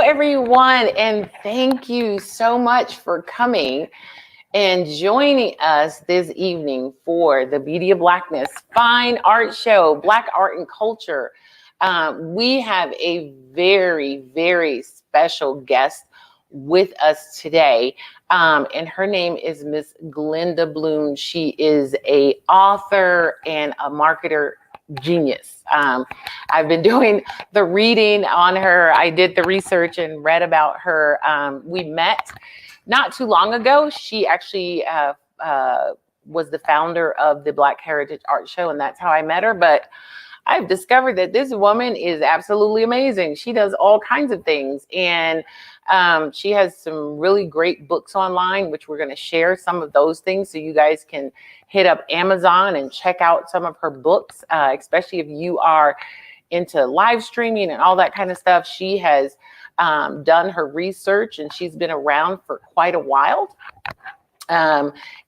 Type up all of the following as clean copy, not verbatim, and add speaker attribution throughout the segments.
Speaker 1: everyone, and thank you so much for coming and joining us this evening for the Beauty of Blackness Fine Art Show, Black Art and Culture. We have a very, very special guest with us today, and her name is Miss Glenda Boone. She is an author and a marketer genius. I've been doing the reading on her. I did the research and read about her. We met not too long ago. She actually was the founder of the Black Heritage Art Show, and that's how I met her. But I've discovered that this woman is absolutely amazing. She does all kinds of things, and she has some really great books online, which we're going to share some of those things so you guys can hit up Amazon and check out some of her books, especially if you are into live streaming and all that kind of stuff. She has done her research, and she's been around for quite a while.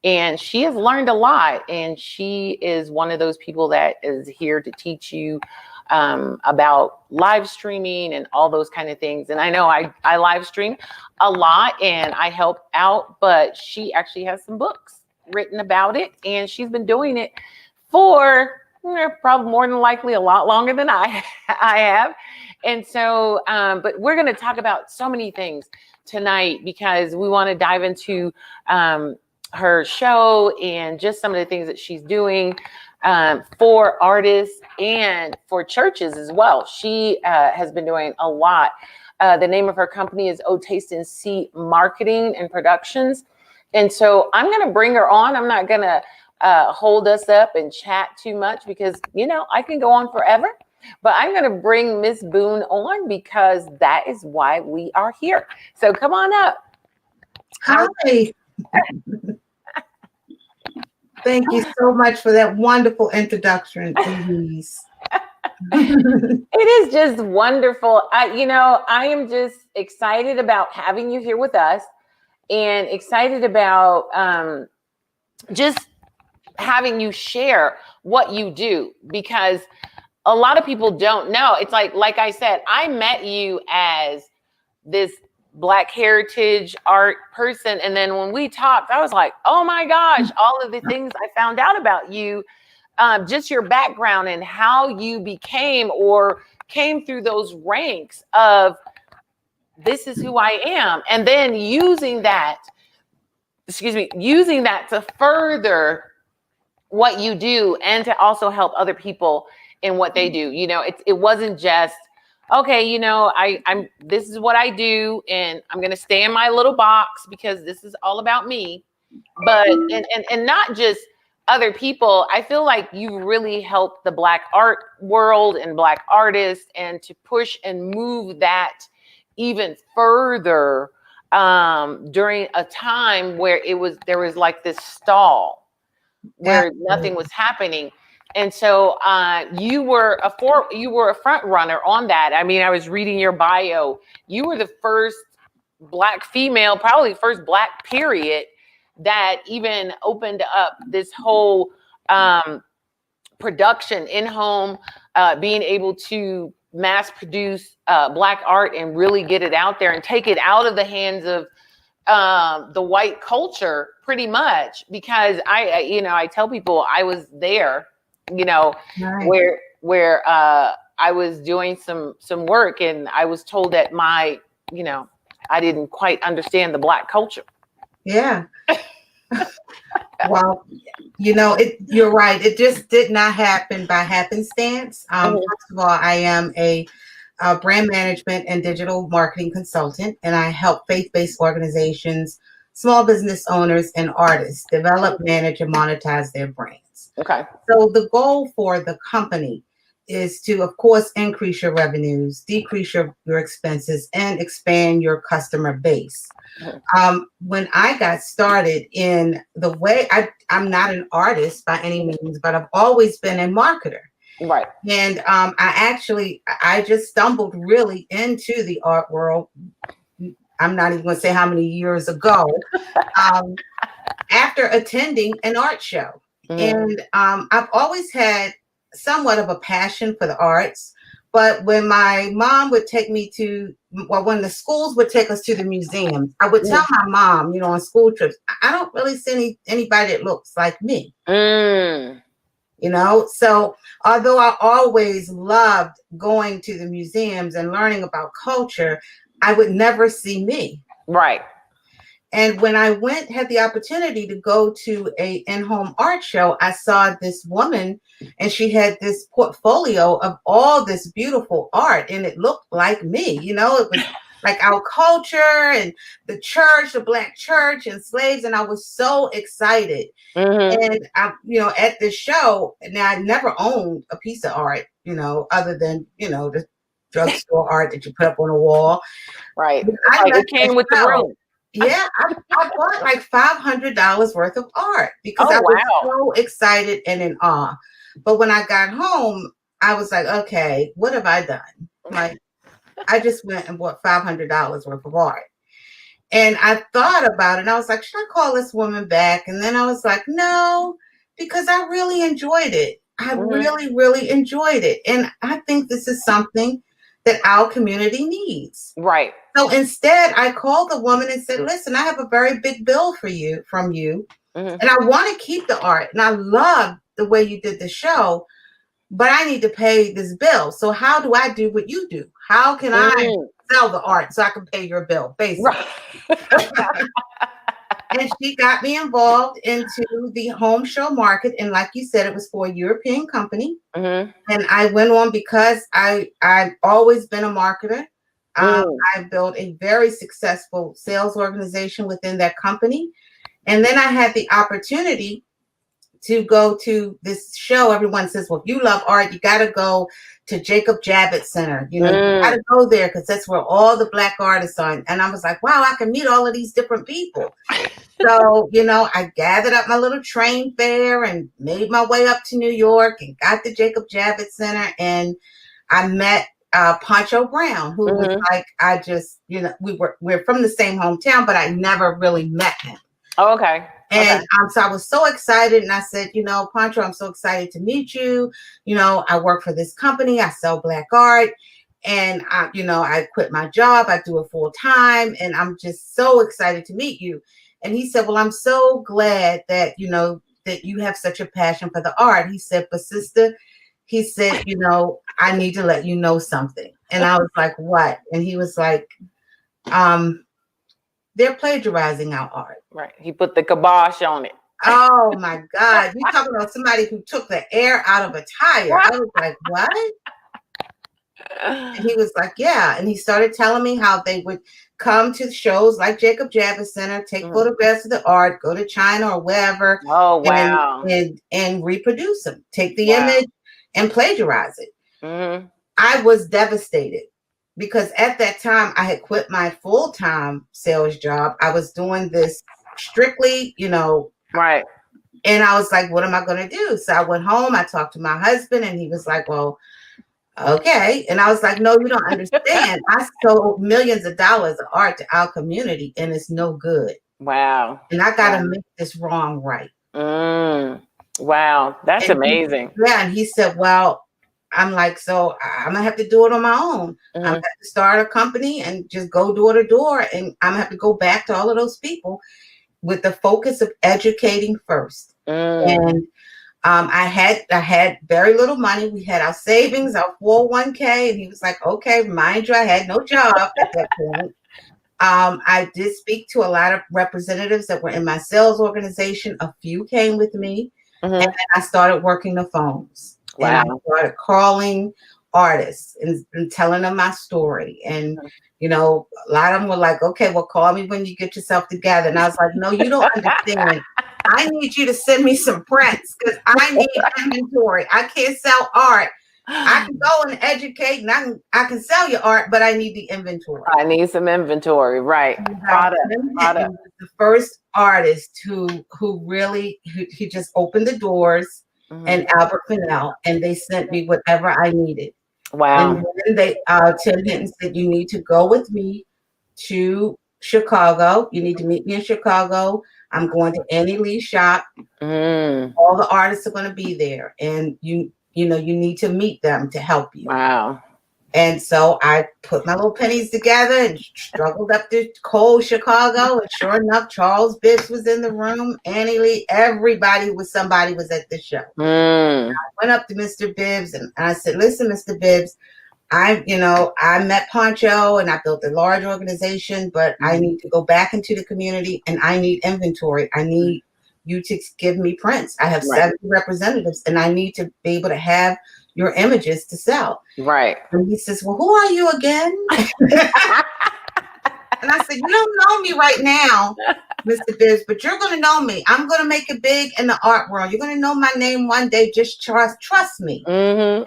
Speaker 1: And she has learned a lot, and she is one of those people that is here to teach you about live streaming and all those kind of things. And I know I live stream a lot and I help out, but she actually has some books written about it, and she's been doing it for probably more than likely a lot longer than I have. And so, but we're going to talk about so many things tonight because we want to dive into her show and just some of the things that she's doing for artists and for churches as well. She has been doing a lot. The name of her company is O Taste and See Marketing and Productions. And so I'm going to bring her on. I'm not going to hold us up and chat too much because, I can go on forever. But I'm going to bring Miss Boone on because that is why we are here. So come on up.
Speaker 2: Hi. Thank you so much for that wonderful introduction, Elise.
Speaker 1: It is just wonderful. I am just excited about having you here with us and excited about just having you share what you do, because a lot of people don't know. It's like I said, I met you as this Black heritage art person. And then when we talked, I was like, oh my gosh, all of the things I found out about you, just your background and how you became or came through those ranks of this is who I am. And then using that to further what you do and to also help other people in what they do. It wasn't just, okay, I'm this is what I do, and I'm going to stay in my little box because this is all about me. But and not just other people. I feel like you really helped the Black art world and Black artists, and to push and move that even further during a time where there was like this stall where nothing was happening. And so you were a front runner on that. I mean, I was reading your bio. You were the first Black female, probably first Black period, that even opened up this whole production in home, being able to mass produce Black art and really get it out there and take it out of the hands of the white culture, pretty much. Because I tell people I was there. Right. where I was doing some work, and I was told that I didn't quite understand the Black culture.
Speaker 2: Yeah. Well, you're right. It just did not happen by happenstance. First of all, I am a brand management and digital marketing consultant, and I help faith-based organizations, small business owners, and artists develop, manage, and monetize their brands.
Speaker 1: Okay.
Speaker 2: So the goal for the company is to, of course, increase your revenues, decrease your expenses, and expand your customer base. When I got started in the way, I'm not an artist by any means, but I've always been a marketer.
Speaker 1: Right.
Speaker 2: And I just stumbled really into the art world. I'm not even going to say how many years ago, after attending an art show. And I've always had somewhat of a passion for the arts, But when my mom would take me to, well, when the schools would take us to the museums, I would tell my mom, you know, on school trips, I don't really see anybody that looks like me. You know, so although I always loved going to the museums and learning about culture, I would never see me.
Speaker 1: Right.
Speaker 2: And when I had the opportunity to go to a in-home art show, I saw this woman and she had this portfolio of all this beautiful art and it looked like me. You know, it was like our culture and the church, the Black church and slaves. And I was so excited. And I, you know, at this show, now I never owned a piece of art, you know, other than, you know, the drugstore art that you put up on a wall.
Speaker 1: Right. It came with the room.
Speaker 2: Yeah, I bought like $500 worth of art because I was so excited and in awe. But when I got home, I was like, okay, what have I done? Like, I just went and bought $500 worth of art. And I thought about it and I was like, should I call this woman back? And then I was like, no, because I really enjoyed it. I really, really enjoyed it. And I think this is something that our community needs.
Speaker 1: Right.
Speaker 2: So instead, I called the woman and said, listen, I have a very big bill from you. And I want to keep the art. And I love the way you did the show, but I need to pay this bill. So how do I do what you do? How can I sell the art so I can pay your bill, basically? Right. And she got me involved into the home show market. And like you said, it was for a European company. And I went on because I've always been a marketer. I built a very successful sales organization within that company. And then I had the opportunity to go to this show. Everyone says, well, if you love art, you got to go to Jacob Javits Center. You know, you got to go there because that's where all the Black artists are. And I was like, wow, I can meet all of these different people. So, you know, I gathered up my little train fare and made my way up to New York and got to Jacob Javits Center. And I met Pancho Brown, who was like, I just, you know, we're from the same hometown, but I never really met him.
Speaker 1: Oh, okay.
Speaker 2: And so I was so excited. And I said, you know, Pancho, I'm so excited to meet you. You know, I work for this company. I sell Black art. And, you know, I quit my job. I do it full time. And I'm just so excited to meet you. And he said, well, I'm so glad that, you know, that you have such a passion for the art. He said, but sister, he said, you know, I need to let you know something. And I was like, what? And he was like, they're plagiarizing our art.
Speaker 1: Right. He put the kibosh on it.
Speaker 2: Oh my God. You're talking about somebody who took the air out of a tire. I was like, what? And he was like, yeah. And he started telling me how they would come to shows like Jacob Javits Center, take photographs of the art, go to China or wherever.
Speaker 1: Oh, wow.
Speaker 2: And reproduce them. Take the image and plagiarize it. I was devastated because at that time I had quit my full-time sales job. I was doing this strictly, you know.
Speaker 1: Right.
Speaker 2: And I was like, what am I going to do? So I went home. I talked to my husband and he was like, well, okay. And I was like, no, you don't understand. I sold millions of dollars of art to our community and it's no good.
Speaker 1: Wow.
Speaker 2: And I got to make this wrong right.
Speaker 1: Wow. That's amazing.
Speaker 2: And he said, well, I'm like, so I'm going to have to do it on my own. I'm going to have to start a company and just go door to door. And I'm going to have to go back to all of those people with the focus of educating first. And I had very little money. We had our savings, our 401k, and he was like, okay, mind you, I had no job at that point. I did speak to a lot of representatives that were in my sales organization. A few came with me, and then I started working the phones.
Speaker 1: Wow.
Speaker 2: And I started calling artists and telling them my story. And, you know, a lot of them were like, okay, well, call me when you get yourself together. And I was like, no, you don't understand. I need you to send me some prints because I need inventory. I can't sell art. I can go and educate and I can sell your art, but I need the inventory.
Speaker 1: I need some inventory, right? Product.
Speaker 2: The first artist who really he just opened the doors and Albert Fennell, and they sent me whatever I needed.
Speaker 1: Wow.
Speaker 2: And then they Tim Hinton said, you need to go with me to Chicago. You need to meet me in Chicago. I'm going to Annie Lee's shop. All the artists are going to be there, and you know you need to meet them to help you.
Speaker 1: Wow.
Speaker 2: And so I put my little pennies together and struggled up to cold Chicago. And sure enough, Charles Bibbs was in the room. Annie Lee, somebody was at the show.
Speaker 1: Mm.
Speaker 2: I went up to Mr. Bibbs and I said, listen, Mr. Bibbs, I met Pancho and I built a large organization, but I need to go back into the community and I need inventory. I need you to give me prints. I have 70 representatives and I need to be able to have your images to sell.
Speaker 1: Right.
Speaker 2: And he says, well, who are you again? And I said, you don't know me right now, Mr. Bibbs, but you're going to know me. I'm going to make it big in the art world. You're going to know my name one day. Just trust me. Young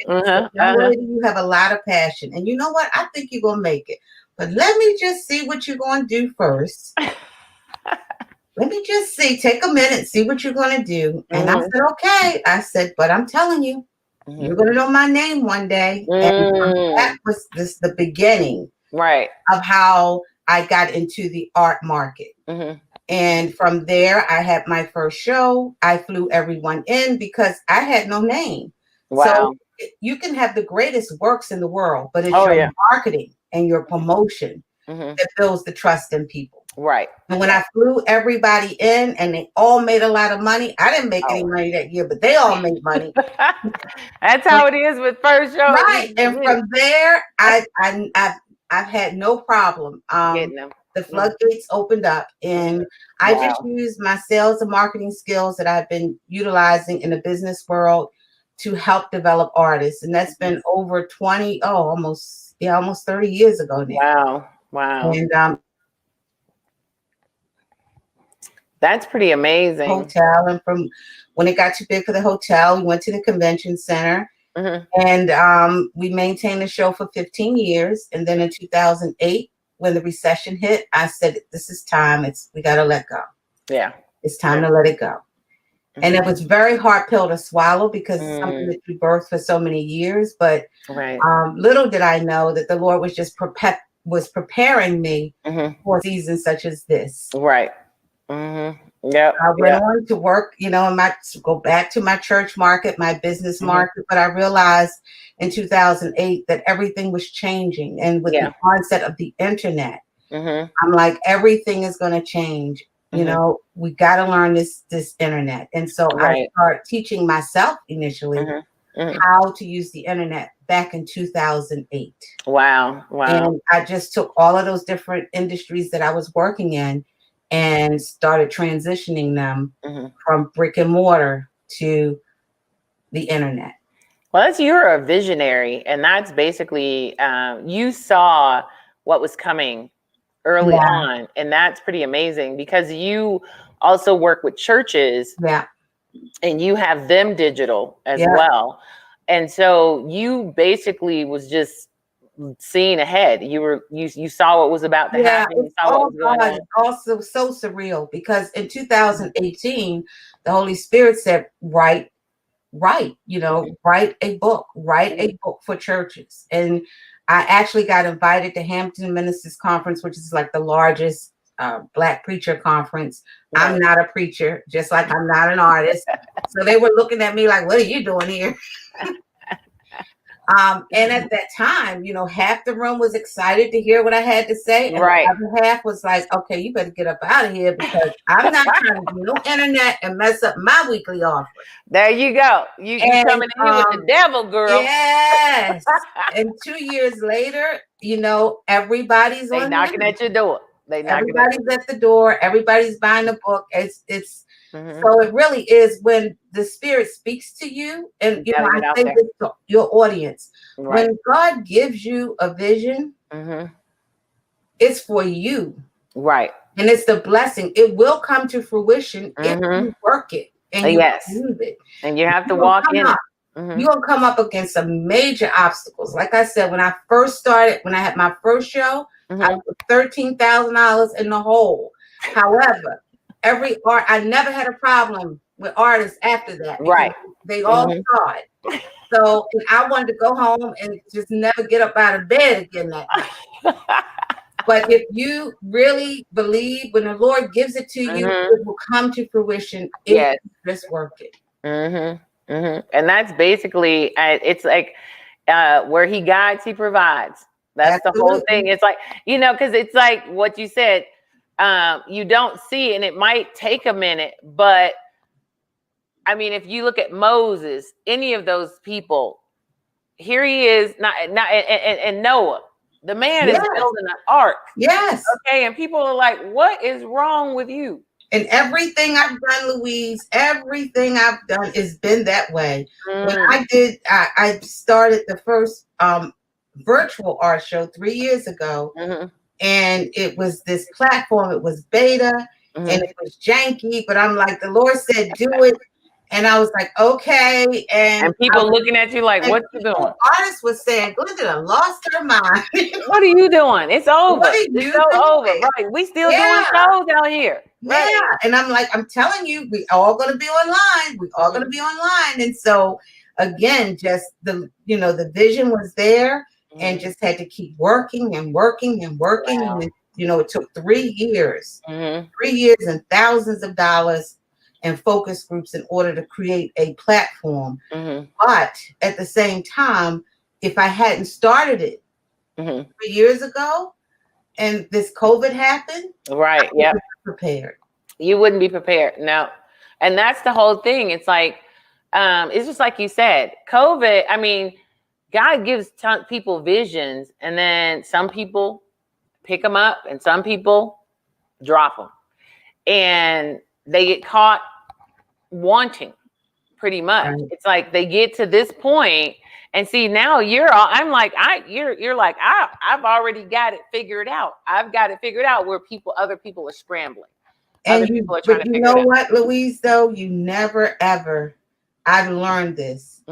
Speaker 2: lady, you have a lot of passion. And you know what? I think you're going to make it. But let me just see what you're going to do first. Let me just see. Take a minute, see what you're going to do. And I said, okay. I said, but I'm telling you, you're going to know my name one day. And that was the beginning of how I got into the art market. And from there, I had my first show. I flew everyone in because I had no name.
Speaker 1: Wow.
Speaker 2: So you can have the greatest works in the world, but it's your marketing and your promotion that builds the trust in people.
Speaker 1: Right.
Speaker 2: And when I flew everybody in and they all made a lot of money, I didn't make any money that year, but they all made money.
Speaker 1: That's how it is with first shows.
Speaker 2: Right. And from there, I've had no problem. The floodgates opened up and I just used my sales and marketing skills that I've been utilizing in the business world to help develop artists. And that's been over almost 30 years ago now.
Speaker 1: Wow.
Speaker 2: And
Speaker 1: that's pretty amazing.
Speaker 2: Hotel. And from when it got too big for the hotel, we went to the convention center and we maintained the show for 15 years. And then in 2008, when the recession hit, I said, this is time. We got to let go.
Speaker 1: Yeah.
Speaker 2: It's time to let it go. And it was very hard pill to swallow because it's something that you birthed for so many years. But little did I know that the Lord was just preparing me for seasons such as this.
Speaker 1: Right. Yep.
Speaker 2: I went on to work, go back to my church market, my business market, but I realized in 2008 that everything was changing. And with the onset of the internet, I'm like, everything is going to change. We got to learn this internet. And so I started teaching myself initially how to use the internet back in 2008.
Speaker 1: Wow.
Speaker 2: And I just took all of those different industries that I was working in and started transitioning them from brick and mortar to the internet.
Speaker 1: Well, you're a visionary, and that's basically, you saw what was coming early on, and that's pretty amazing because you also work with churches and you have them digital as well. And so you basically was just seeing ahead. You saw what was about to happen. You saw what was going on.
Speaker 2: Also so surreal because in 2018, the Holy Spirit said, write a book for churches. And I actually got invited to Hampton Ministers Conference, which is like the largest Black preacher conference. I'm not a preacher, just like I'm not an artist. So they were looking at me like, what are you doing here? And at that time, half the room was excited to hear what I had to say. And the other half was like, okay, you better get up out of here because I'm not trying to do no internet and mess up my weekly offering.
Speaker 1: There you go. You coming in here with the devil, girl.
Speaker 2: Yes. And 2 years later, everybody's
Speaker 1: knocking at your door.
Speaker 2: Everybody's at the door. Everybody's buying the book. It's so it really is when the Spirit speaks to you, and I think this to your audience. When God gives you a vision, it's for you.
Speaker 1: Right.
Speaker 2: And it's the blessing. It will come to fruition if you work it and you believe it.
Speaker 1: And you have to walk in it.
Speaker 2: You're going to come up against some major obstacles. Like I said, when I first started, when I had my first show, I was $13,000 in the hole. However, I never had a problem with artists after that.
Speaker 1: Right.
Speaker 2: They all saw it. So I wanted to go home and just never get up out of bed again that night. But if you really believe when the Lord gives it to you, it will come to fruition if you just work it.
Speaker 1: And that's basically, it's like, Where he guides, he provides. That's the whole thing. It's like, because it's like what you said, you don't see, and it might take a minute, but I mean, if you look at Moses, any of those people, here he is, and Noah, the man is building an ark.
Speaker 2: Yes.
Speaker 1: Okay, and people are like, what is wrong with you?
Speaker 2: And everything I've done, Louise, everything I've done has been that way. When I started the first virtual art show 3 years ago, and it was this platform, it was beta, and it was janky, but I'm like, the Lord said, do it. And I was like, okay. And
Speaker 1: people looking at you like, what you doing?
Speaker 2: Artists was saying, Glenda lost her mind.
Speaker 1: What are you doing? It's over.
Speaker 2: What are you
Speaker 1: it's so
Speaker 2: doing?
Speaker 1: Over. Right. We still doing shows out here. Right.
Speaker 2: Yeah. And I'm like, I'm telling you, we all going to be online. We all going to be online. And so again, just the vision was there, and just had to keep working and working and working. Wow. And it took 3 years, 3 years and thousands of dollars and focus groups in order to create a platform. But at the same time, if I hadn't started it 3 years ago and this COVID happened,
Speaker 1: right?
Speaker 2: Yeah, prepared.
Speaker 1: You wouldn't be prepared. No. And that's the whole thing. It's like, it's just like you said, COVID, I mean, God gives people visions, and then some people pick them up and some people drop them, and they get caught wanting, pretty much. Right. It's like they get to this point and see, now you're like, I've already got it figured out. I've got it figured out where other people are scrambling.
Speaker 2: And people are trying to figure it out. What, Louise, though, you never, ever, I've learned this.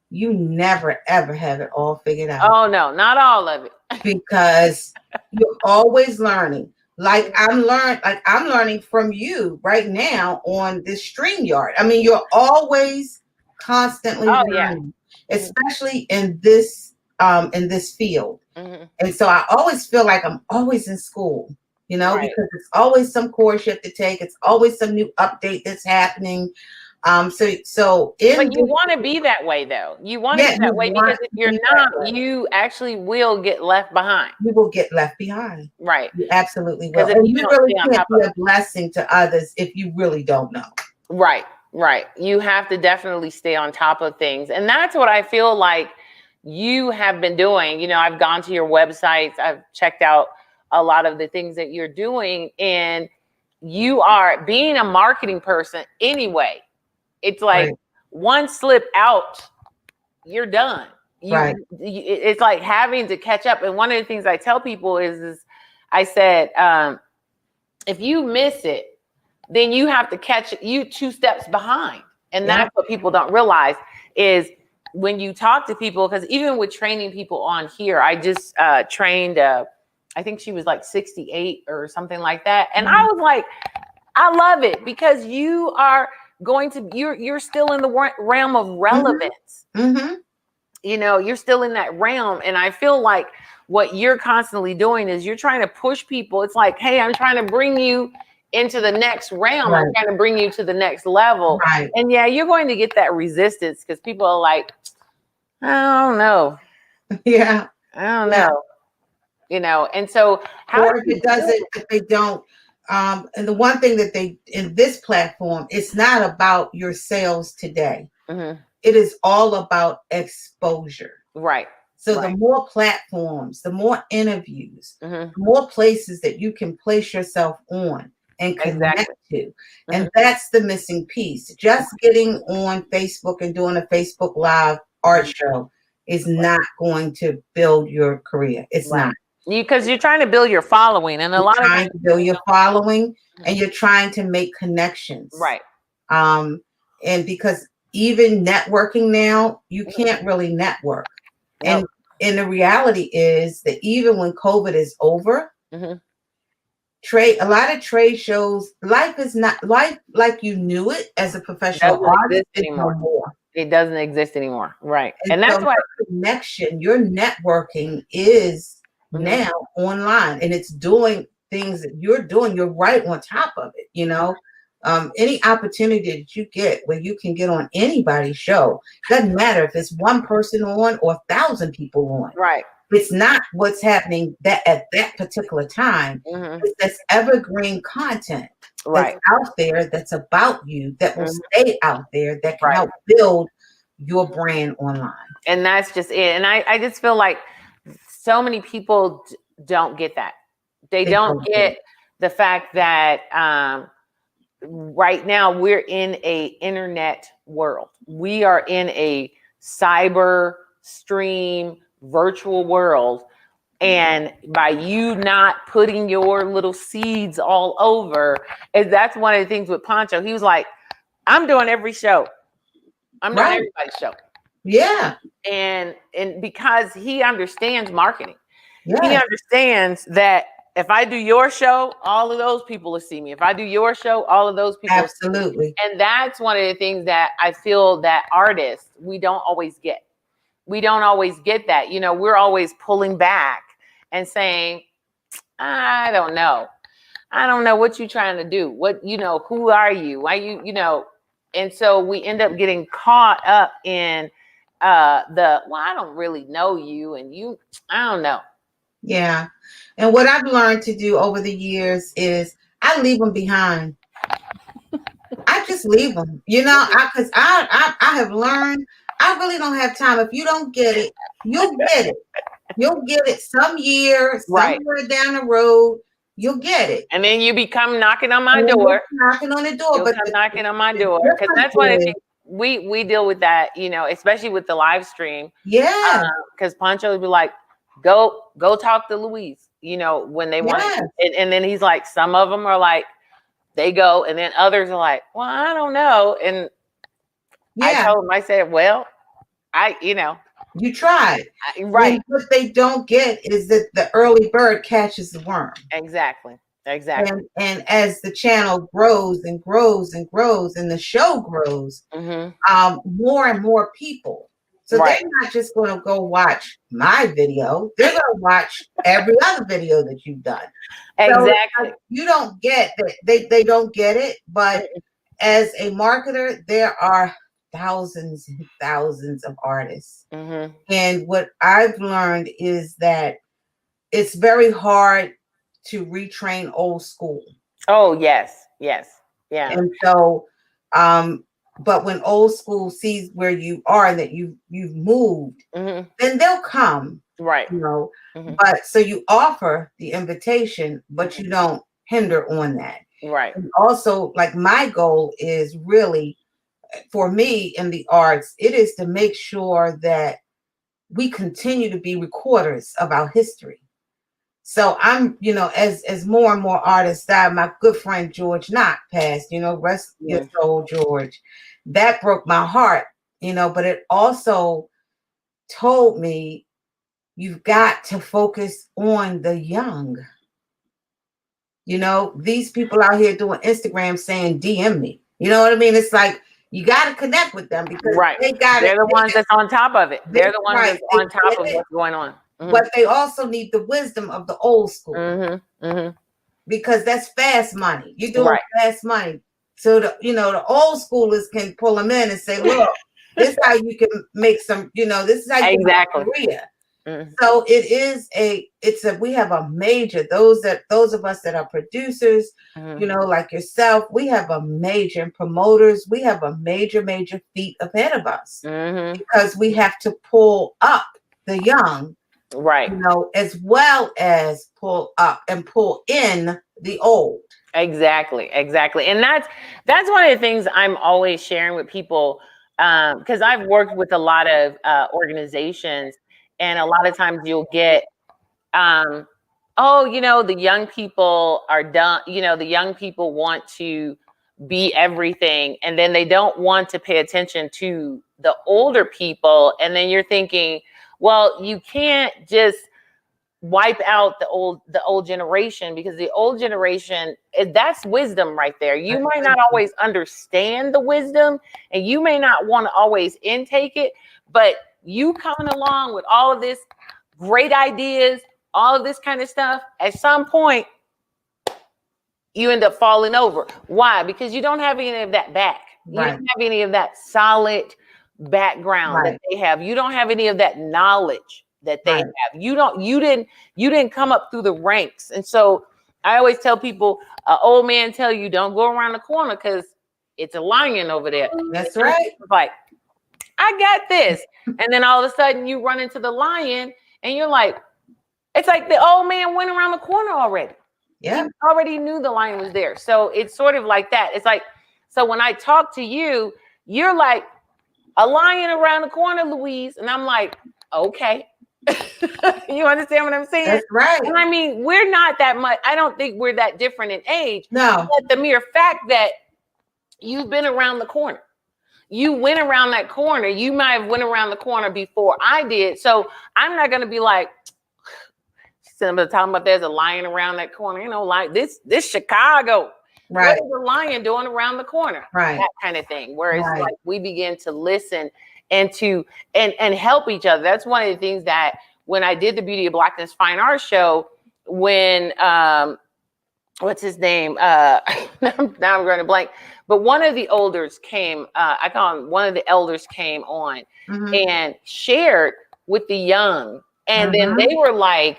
Speaker 2: You never, ever have it all figured out.
Speaker 1: Oh, no, not all of it.
Speaker 2: Because you're always learning. Like I'm learning from you right now on this StreamYard. I mean, you're always constantly learning, especially in this field. And so I always feel like I'm always in school, because it's always some course you have to take. It's always some new update that's happening. But you want to be that way, though. You want to be that way, because if you're not, you actually will get left behind. You will get left behind.
Speaker 1: Right.
Speaker 2: You absolutely will. And you really can't be a blessing to others if you really don't know.
Speaker 1: Right. Right. You have to definitely stay on top of things. And that's what I feel like you have been doing. I've gone to your websites. I've checked out a lot of the things that you're doing. And you are being a marketing person anyway. It's like one slip out, you're done. It's like having to catch up. And one of the things I tell people is I said, if you miss it, then you have to catch you 2 steps behind. And that's what people don't realize is when you talk to people, because even with training people on here, I just trained, I think she was like 68 or something like that. And I was like, I love it, because you are you're still in the realm of relevance. You're still in that realm. And I feel like what you're constantly doing is you're trying to push people. It's like, hey, I'm trying to bring you into the next realm. I'm trying to bring you to the next level. And you're going to get that resistance, because people are like, I don't know.
Speaker 2: I
Speaker 1: don't know. And so
Speaker 2: if they don't, and the one thing that in this platform, it's not about your sales today. It is all about exposure.
Speaker 1: Right.
Speaker 2: So the more platforms, the more interviews, the more places that you can place yourself on and connect to. And that's the missing piece. Just getting on Facebook and doing a Facebook Live art show is not going to build your career. It's not.
Speaker 1: Because you're trying to build your following, and
Speaker 2: you're trying to build your following, and you're trying to make connections.
Speaker 1: Right.
Speaker 2: And because even networking now, you can't really network. And the reality is that even when COVID is over, a lot of trade shows, life is not life like you knew it as a professional artist anymore.
Speaker 1: It doesn't exist anymore. Right. And that's why
Speaker 2: connection, your networking is now online, and it's doing things that you're doing. You're right on top of it, Any opportunity that you get where you can get on anybody's show, doesn't matter if it's one person on or 1,000 people on.
Speaker 1: Right.
Speaker 2: It's not what's happening that at that particular time. It's this evergreen content that's out there, that's about you, that will stay out there, that can help build your brand online.
Speaker 1: And that's just it. And I just feel like so many people don't get that. They don't get the fact that right now we're in a internet world. We are in a cyber stream virtual world. And by you not putting your little seeds all over, and that's one of the things with Pancho. He was like, I'm doing every show. I'm doing everybody's show.
Speaker 2: Yeah.
Speaker 1: And because he understands marketing. He understands that if I do your show, all of those people will see me. If I do your show, all of those people will see me. And that's one of the things that I feel that artists, we don't always get. We don't always get that. You know, we're always pulling back and saying, I don't know. I don't know what you're trying to do. What, you know, who are you? Why you know? And so we end up getting caught up in well, I don't really know you, and you, I don't know.
Speaker 2: Yeah. And what I've learned to do over the years is I leave them behind. I just leave them, you know, because I have learned I really don't have time. If you don't get it, you'll get it. You'll get it some year, somewhere down the road. You'll get it.
Speaker 1: And then you become knocking on my door.
Speaker 2: Knocking on the door.
Speaker 1: But knocking on my door. Because that's one of the things we deal with that, you know, especially with the live stream.
Speaker 2: Yeah.
Speaker 1: Because Pancho would be like, go talk to Louise, you know, when they want. And then he's like, some of them are like, they go, and then others are like, well, I don't know. And I told him, I said, well, you know.
Speaker 2: You tried.
Speaker 1: Right.
Speaker 2: And what they don't get is that the early bird catches the worm.
Speaker 1: Exactly.
Speaker 2: And as the channel grows and grows and grows and the show grows, more and more people. So they're not just going to go watch my video. They're going to watch every other video that you've done.
Speaker 1: Exactly.
Speaker 2: So you don't get that. They don't get it. But as a marketer, there are thousands and thousands of artists. And what I've learned is that it's very hard to retrain old school.
Speaker 1: Oh, yes. Yeah.
Speaker 2: And so, but when old school sees where you are and that you've moved, then they'll come.
Speaker 1: Right.
Speaker 2: You know, but so you offer the invitation, but you don't hinder on that.
Speaker 1: Right.
Speaker 2: And also, like, my goal is really, for me in the arts, it is to make sure that we continue to be recorders of our history. So I'm, you know, as more and more artists die, my good friend George Knott passed, you know, rest your soul, George. That broke my heart, you know, but it also told me you've got to focus on the young. You know, these people out here doing Instagram saying, DM me. You know what I mean? It's like, you got to connect with them because
Speaker 1: they're the ones that's on top of it. They're the ones that's on top of what's going on.
Speaker 2: But they also need the wisdom of the old school because that's fast money. You're doing fast money. So the old schoolers can pull them in and say, look, this is how you can make some, you know, this is how you can make a career. So we have a major, those of us that are producers, you know, like yourself, we have a major, and promoters, we have a major feat ahead of us because we have to pull up the young, you know, as well as pull up and pull in the old.
Speaker 1: Exactly. And that's one of the things I'm always sharing with people, because I've worked with a lot of organizations. And a lot of times you'll get, oh, you know, the young people are done. You know, the young people want to be everything. And then they don't want to pay attention to the older people. And then you're thinking, well, you can't just wipe out the old generation, because the old generation, that's wisdom right there. You might not always understand the wisdom, and you may not want to always intake it, but you coming along with all of this great ideas, all of this kind of stuff, at some point, you end up falling over. Why? Because you don't have any of that back. You
Speaker 2: Right.
Speaker 1: don't have any of that solid background
Speaker 2: Right.
Speaker 1: that they have. You don't have any of that knowledge that they
Speaker 2: Right.
Speaker 1: have. You didn't come up through the ranks. And so I always tell people, an old man tell you, don't go around the corner because it's a lion over there.
Speaker 2: That's right.
Speaker 1: Like, I got this. And then all of a sudden you run into the lion and you're like, it's like the old man went around the corner already.
Speaker 2: Yeah.
Speaker 1: He already knew the lion was there. So it's sort of like that. It's like, so when I talk to you, you're like, a lion around the corner, Louise. And I'm like, okay. You understand what I'm saying?
Speaker 2: That's right.
Speaker 1: And I mean, we're not that much. I don't think we're that different in age.
Speaker 2: No.
Speaker 1: But the mere fact that you've been around the corner, you went around that corner. You might have went around the corner before I did. So I'm not going to be like, somebody talking about there's a lion around that corner. You know, like this Chicago.
Speaker 2: Right.
Speaker 1: What is the lion doing around the corner?
Speaker 2: Right.
Speaker 1: That kind of thing. Whereas
Speaker 2: Right.
Speaker 1: like we begin to listen and to and help each other. That's one of the things that when I did the Beauty of Blackness Fine Art show, when what's his name? Now I'm going to blank. But one of the elders came, I call him one of the elders came on and shared with the young. And then they were like,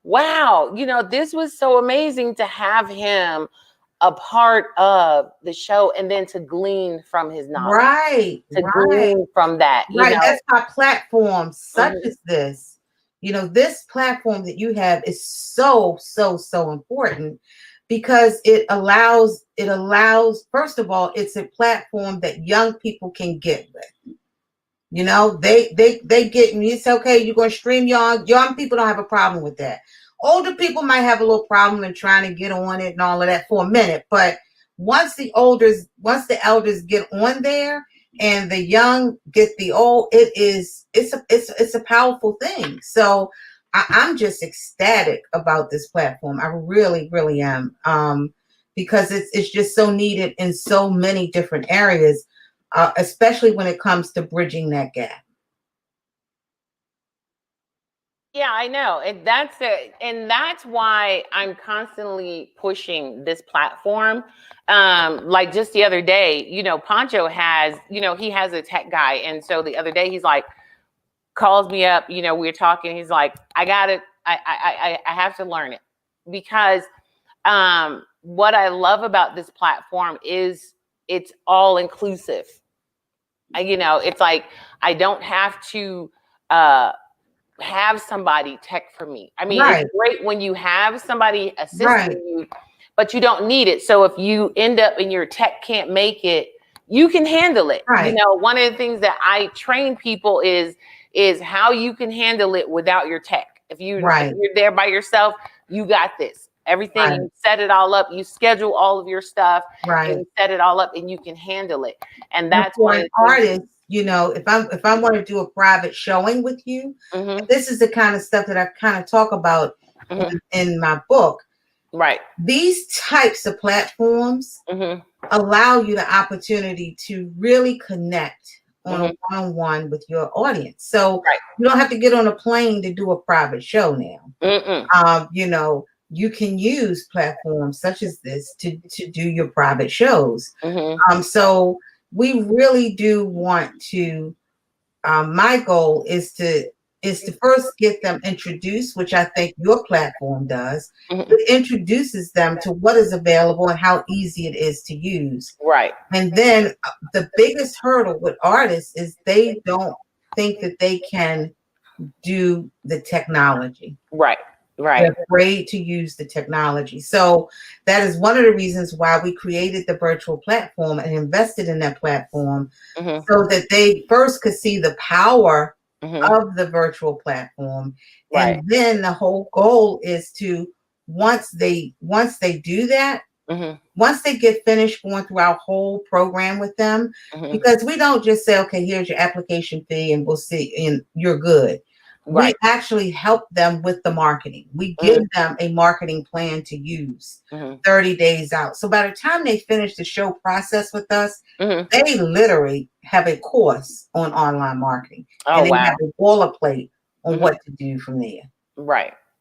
Speaker 1: wow, you know, this was so amazing to have him a part of the show and then to glean from his knowledge.
Speaker 2: Right.
Speaker 1: To glean from that. You
Speaker 2: Right.
Speaker 1: know?
Speaker 2: That's why platforms such as this, you know, this platform that you have is so important because it allows, first of all, it's a platform that young people can get with. You know, they get me. It's okay. You're going to stream young people don't have a problem with that. Older people might have a little problem in trying to get on it and all of that for a minute. But once the elders get on there and the young get the old, it's a powerful thing. So I'm just ecstatic about this platform. I really, really am. Because it's just so needed in so many different areas. Especially when it comes to bridging that gap.
Speaker 1: Yeah, I know. And that's it. And that's why I'm constantly pushing this platform. Like just the other day, you know, Pancho has, you know, he has a tech guy. And so the other day he's like, calls me up, you know, we're talking. He's like, I got it. I have to learn it because what I love about this platform is it's all inclusive. You know, it's like I don't have to have somebody tech for me. I mean, It's great when you have somebody assisting you, but you don't need it. So if you end up and your tech can't make it, you can handle it. You know, one of the things that I train people is how you can handle it without your tech. If you're there by yourself, you got this. Everything, you set it all up, you schedule all of your stuff, and you set it all up and you can handle it. And that's
Speaker 2: for an artist, you know, if I want to do a private showing with you, this is the kind of stuff that I kind of talk about in my book.
Speaker 1: Right.
Speaker 2: These types of platforms allow you the opportunity to really connect on a one-on-one with your audience. So you don't have to get on a plane to do a private show now. You know, you can use platforms such as this to do your private shows. So we really do want to, my goal is to first get them introduced, which I think your platform does. It introduces them to what is available and how easy it is to use. Right. And then the biggest hurdle with artists is they don't think that they can do the technology. Right. They're afraid to use the technology. So that is one of the reasons why we created the virtual platform and invested in that platform so that they first could see the power of the virtual platform. And then the whole goal is to, once they do that, once they get finished going through our whole program with them, because we don't just say, okay, here's your application fee and we'll see, and you're good. We actually help them with the marketing. We give them a marketing plan to use 30 days out. So by the time they finish the show process with us, they literally have a course on online marketing. And they have a boilerplate on what to do from there.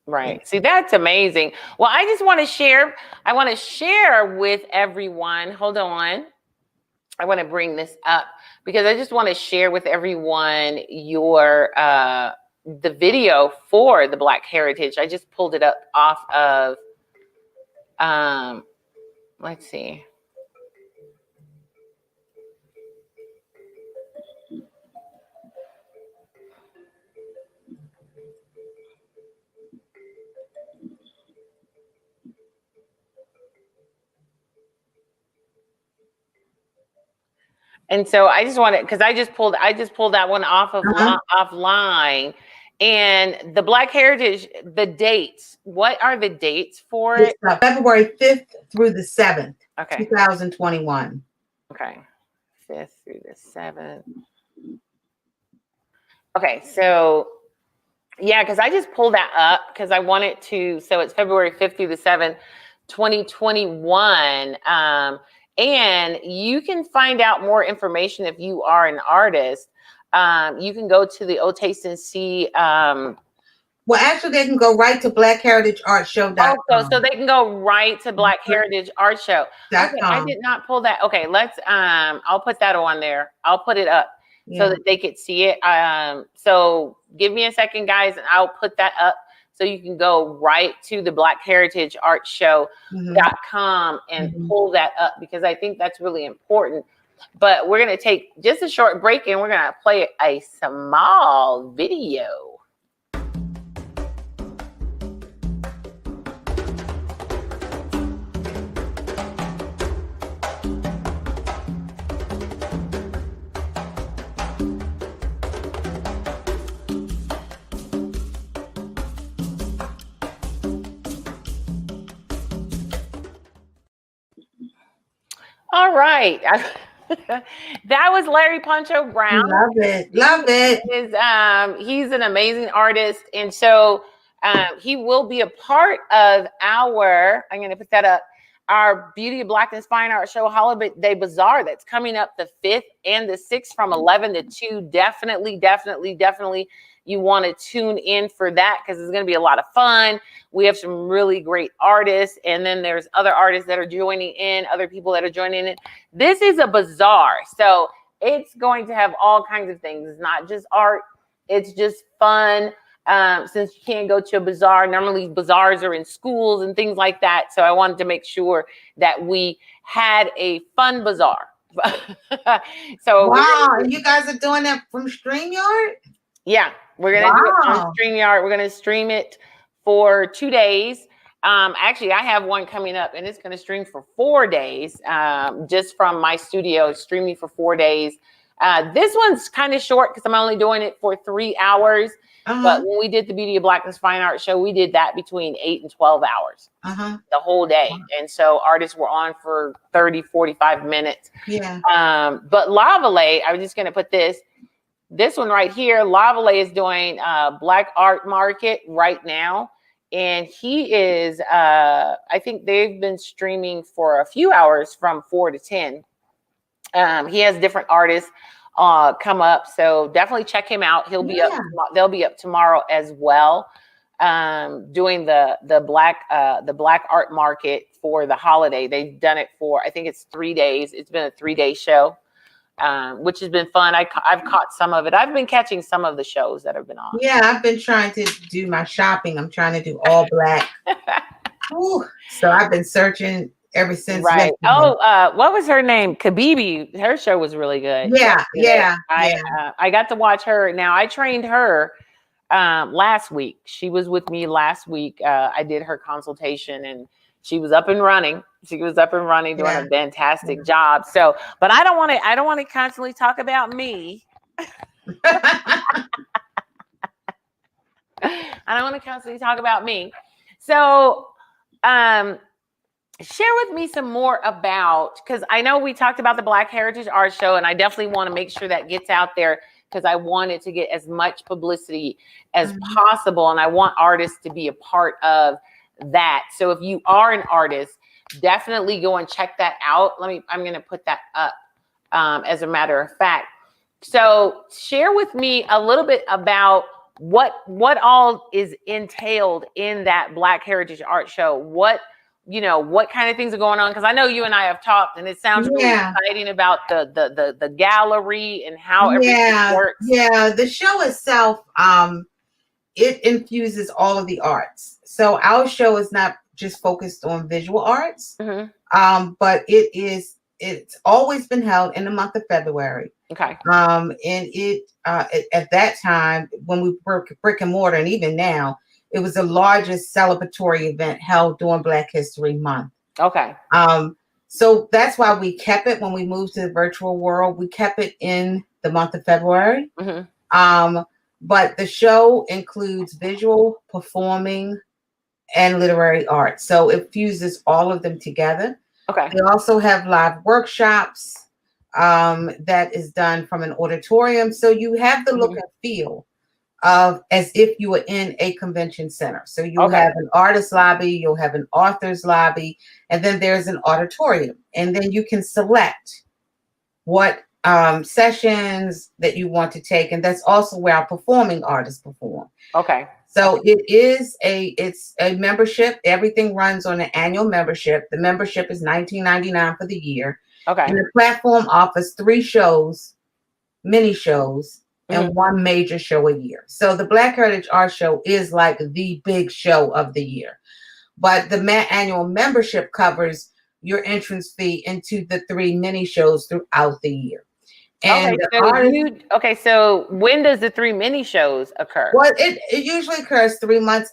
Speaker 1: Right. See, that's amazing. Well, I just want to share. I want to share with everyone. Hold on. I want to bring this up because I just want to share with everyone your the video for the Black Heritage. I just pulled it up off of let's see. And so I just wanted, because I just pulled that one off of offline. And the Black Heritage, the dates. What are the dates for it?
Speaker 2: February 5th through the 7th,
Speaker 1: Okay.
Speaker 2: 2021.
Speaker 1: Okay. 5th through the 7th. Okay, so yeah, because I just pulled that up because I wanted to. So it's February 5th through the 7th, 2021. And you can find out more information if you are an artist. You can go to the O Taste and See.
Speaker 2: Well, actually, they can go right to BlackHeritageArtShow.com.
Speaker 1: Oh, so they can go right to Black Heritage Art Show. Okay, I did not pull that. Okay, let's. I'll put that on there. I'll put it up so that they could see it. So give me a second, guys, and I'll put that up so you can go right to the BlackHeritageArtShow.com and pull that up because I think that's really important. But we're going to take just a short break and we're going to play a small video. All right. That was Larry Pancho Brown.
Speaker 2: Love it. Love it.
Speaker 1: He's an amazing artist. And so he will be a part of our, I'm going to put that up, our Beauty of Blackness Fine Art Show Holiday Bazaar that's coming up the 5th and the 6th from 11 to 2. Definitely you want to tune in for that because it's going to be a lot of fun. We have some really great artists, and then there's other artists that are joining in, other people that are joining in. This is a bazaar, so it's going to have all kinds of things. It's not just art, it's just fun. Since you can't go to a bazaar, normally bazaars are in schools and things like that. So I wanted to make sure that we had a fun bazaar. So
Speaker 2: wow, you guys are doing that from StreamYard?
Speaker 1: Yeah, we're gonna do it on StreamYard. We're gonna stream it for 2 days. Actually, I have one coming up, and it's gonna stream for 4 days. Just from my studio, streaming for 4 days. This one's kind of short because I'm only doing it for 3 hours. But when we did the Beauty of Blackness Fine Art Show, we did that between 8 and 12 hours, the whole day. And so artists were on for 30, 45 minutes.
Speaker 2: Yeah.
Speaker 1: But Lavalay, I was just gonna put this one right here. Lavalay is doing Black Art Market right now. And he is, I think they've been streaming for a few hours from 4 to 10. He has different artists come up. So definitely check him out. He'll be up. They'll be up tomorrow as well. Doing the Black Art Market for the holiday. They've done it for, I think it's 3 days. It's been a 3-day show. Which has been fun. I've caught some of it. I've been catching some of the shows that have been on.
Speaker 2: Yeah, I've been trying to do my shopping. I'm trying to do all black. So I've been searching ever since.
Speaker 1: Right. Oh, what was her name? Kabibi. Her show was really good.
Speaker 2: Yeah.
Speaker 1: I got to watch her. Now I trained her last week. She was with me last week. I did her consultation and she was up and running. She was up and running, doing a fantastic job. So, but I don't want to constantly talk about me. I don't want to constantly talk about me. So, share with me some more about, because I know we talked about the Black Heritage Art Show, and I definitely want to make sure that gets out there because I want it to get as much publicity as possible, and I want artists to be a part of that. So if you are an artist, definitely go and check that out. I'm going to put that up as a matter of fact. So share with me a little bit about what all is entailed in that Black Heritage Art Show? What kind of things are going on? Because I know you and I have talked, and it sounds really exciting about the gallery and how everything works.
Speaker 2: Yeah, the show itself, it infuses all of the arts. So our show is not just focused on visual arts, but it's always been held in the month of February.
Speaker 1: Okay.
Speaker 2: And at that time, when we were brick and mortar, and even now, it was the largest celebratory event held during Black History Month.
Speaker 1: Okay.
Speaker 2: So that's why we kept it when we moved to the virtual world. We kept it in the month of February. But the show includes visual, performing, and literary art. So it fuses all of them together.
Speaker 1: Okay.
Speaker 2: They also have live workshops that is done from an auditorium. So you have the look and feel of as if you were in a convention center. So you'll have an artist lobby, you'll have an author's lobby, and then there's an auditorium. And then you can select what sessions that you want to take. And that's also where our performing artists perform.
Speaker 1: Okay.
Speaker 2: So it's a membership. Everything runs on an annual membership. The membership is $19.99 for the year.
Speaker 1: Okay.
Speaker 2: And the platform offers 3 shows, mini shows, and 1 major show a year. So the Black Heritage Art Show is like the big show of the year. But the annual membership covers your entrance fee into the 3 mini shows throughout the year. And
Speaker 1: so when does the 3 mini shows occur?
Speaker 2: Well, it usually occurs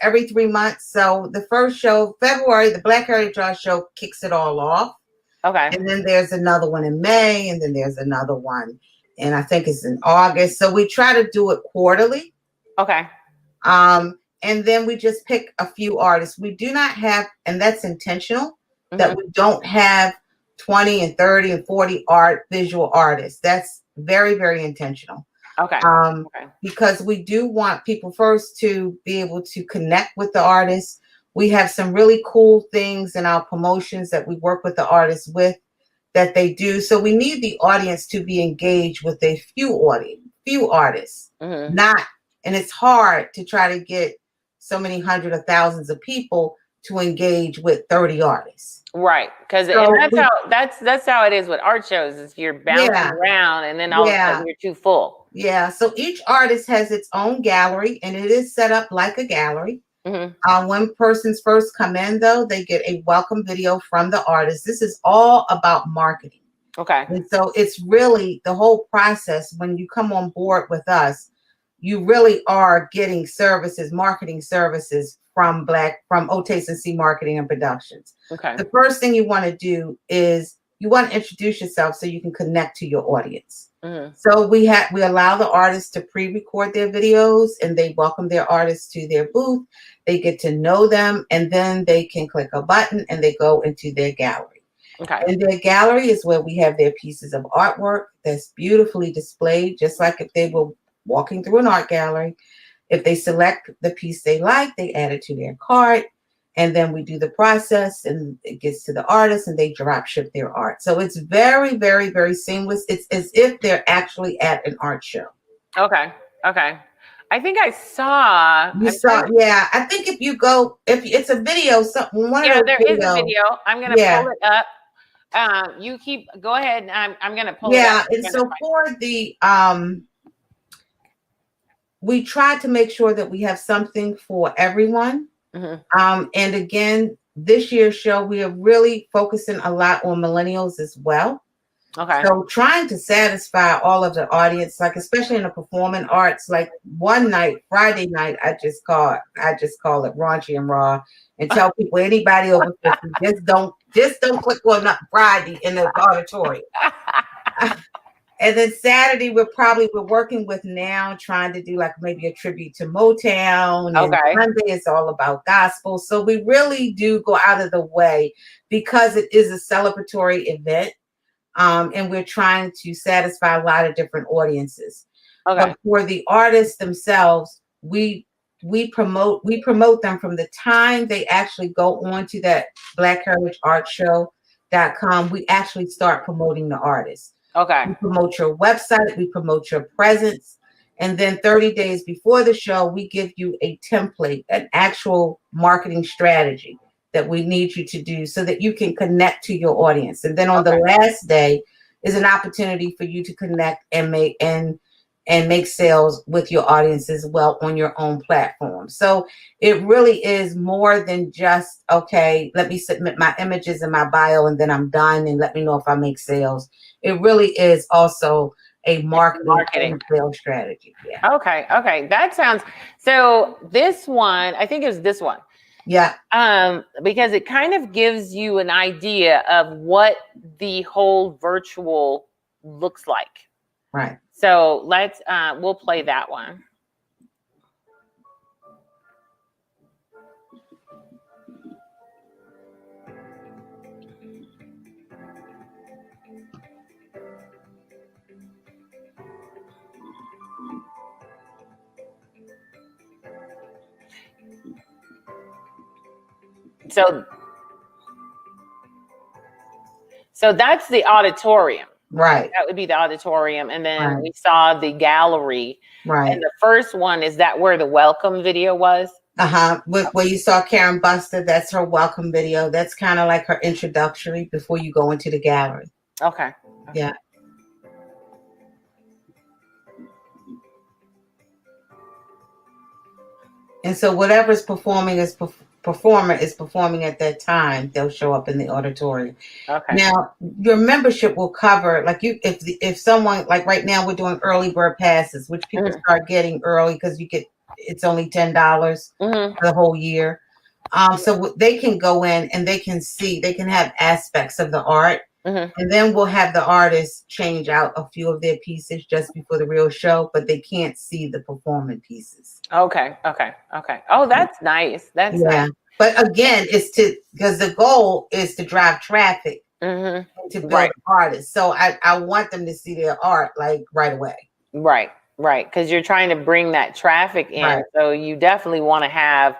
Speaker 2: every 3 months. So the first show, February, the Black Heritage Art Show kicks it all off.
Speaker 1: Okay.
Speaker 2: And then there's another one in May, and then there's another one, and I think it's in August. So we try to do it quarterly.
Speaker 1: Okay.
Speaker 2: And then we just pick a few artists. We do not have, and that's intentional, that we don't have 20 and 30 and 40 visual artists. That's very, very intentional.
Speaker 1: Okay.
Speaker 2: Because we do want people first to be able to connect with the artists. We have some really cool things in our promotions that we work with the artists with that they do. So we need the audience to be engaged with a few artists. And it's hard to try to get so many hundreds of thousands of people to engage with 30 artists.
Speaker 1: Right. Because that's how it is with art shows, is you're bouncing around and then all of a sudden you're too full.
Speaker 2: Yeah. So each artist has its own gallery, and it is set up like a gallery. When persons first come in, though, they get a welcome video from the artist. This is all about marketing.
Speaker 1: Okay.
Speaker 2: And so it's really the whole process. When you come on board with us, you really are getting marketing services from OTAC Marketing and Productions.
Speaker 1: Okay.
Speaker 2: The first thing you want to do is you want to introduce yourself so you can connect to your audience. So we allow the artists to pre-record their videos, and they welcome their artists to their booth. They get to know them, and then they can click a button and they go into their gallery.
Speaker 1: Okay.
Speaker 2: And their gallery is where we have their pieces of artwork that's beautifully displayed, just like if they were walking through an art gallery. If they select the piece they like, they add it to their cart. And then we do the process, and it gets to the artist, and they drop ship their art. So it's very, very, very seamless. It's as if they're actually at an art show.
Speaker 1: Okay. I think I saw.
Speaker 2: Yeah. I think if it's a video, there
Speaker 1: is a video. I'm gonna pull it up. You go ahead. I'm gonna pull it up.
Speaker 2: Yeah, and so for the we try to make sure that we have something for everyone. And again, this year's show, we are really focusing a lot on millennials as well.
Speaker 1: Okay.
Speaker 2: So trying to satisfy all of the audience, like especially in the performing arts, like one night, Friday night, I just call it raunchy and raw, and tell people, anybody over 50, just don't click on Friday in the auditorium. And then Saturday, we're working with now, trying to do like maybe a tribute to Motown. And Sunday is all about gospel. So we really do go out of the way because it is a celebratory event. And we're trying to satisfy a lot of different audiences.
Speaker 1: Okay.
Speaker 2: But for the artists themselves, we promote them from the time they actually go on to that BlackHeritageArtShow.com. We actually start promoting the artists.
Speaker 1: Okay.
Speaker 2: We promote your website. We promote your presence. And then 30 days before the show, we give you a template, an actual marketing strategy that we need you to do so that you can connect to your audience. And then on the last day is an opportunity for you to connect and make sales with your audience as well on your own platform. So it really is more than just, okay, let me submit my images and my bio and then I'm done and let me know if I make sales. It really is also a marketing and sales strategy. Yeah.
Speaker 1: Okay. That sounds, so this one, I think it was this one.
Speaker 2: Yeah.
Speaker 1: Because it kind of gives you an idea of what the whole virtual looks like.
Speaker 2: Right.
Speaker 1: So let's, we'll play that one. So that's the auditorium.
Speaker 2: Right.
Speaker 1: That would be the auditorium. And then we saw the gallery.
Speaker 2: Right.
Speaker 1: And the first one, is that where the welcome video was?
Speaker 2: Where you saw Karen Buster, that's her welcome video. That's kind of like her introductory before you go into the gallery.
Speaker 1: Okay.
Speaker 2: Yeah. And so whatever's performer is performing at that time, they'll show up in the auditorium.
Speaker 1: Okay.
Speaker 2: Now, your membership will cover, like, if someone, like right now we're doing early bird passes, which people start getting early because it's only $10 for the whole year. So they can go in and they can have aspects of the art. And then we'll have the artists change out a few of their pieces just before the real show, but they can't see the performing pieces.
Speaker 1: Okay. Oh, that's nice. That's nice.
Speaker 2: But again, because the goal is to drive traffic and to build artists. So I want them to see their art like right away.
Speaker 1: Right. Because you're trying to bring that traffic in. Right. So you definitely want to have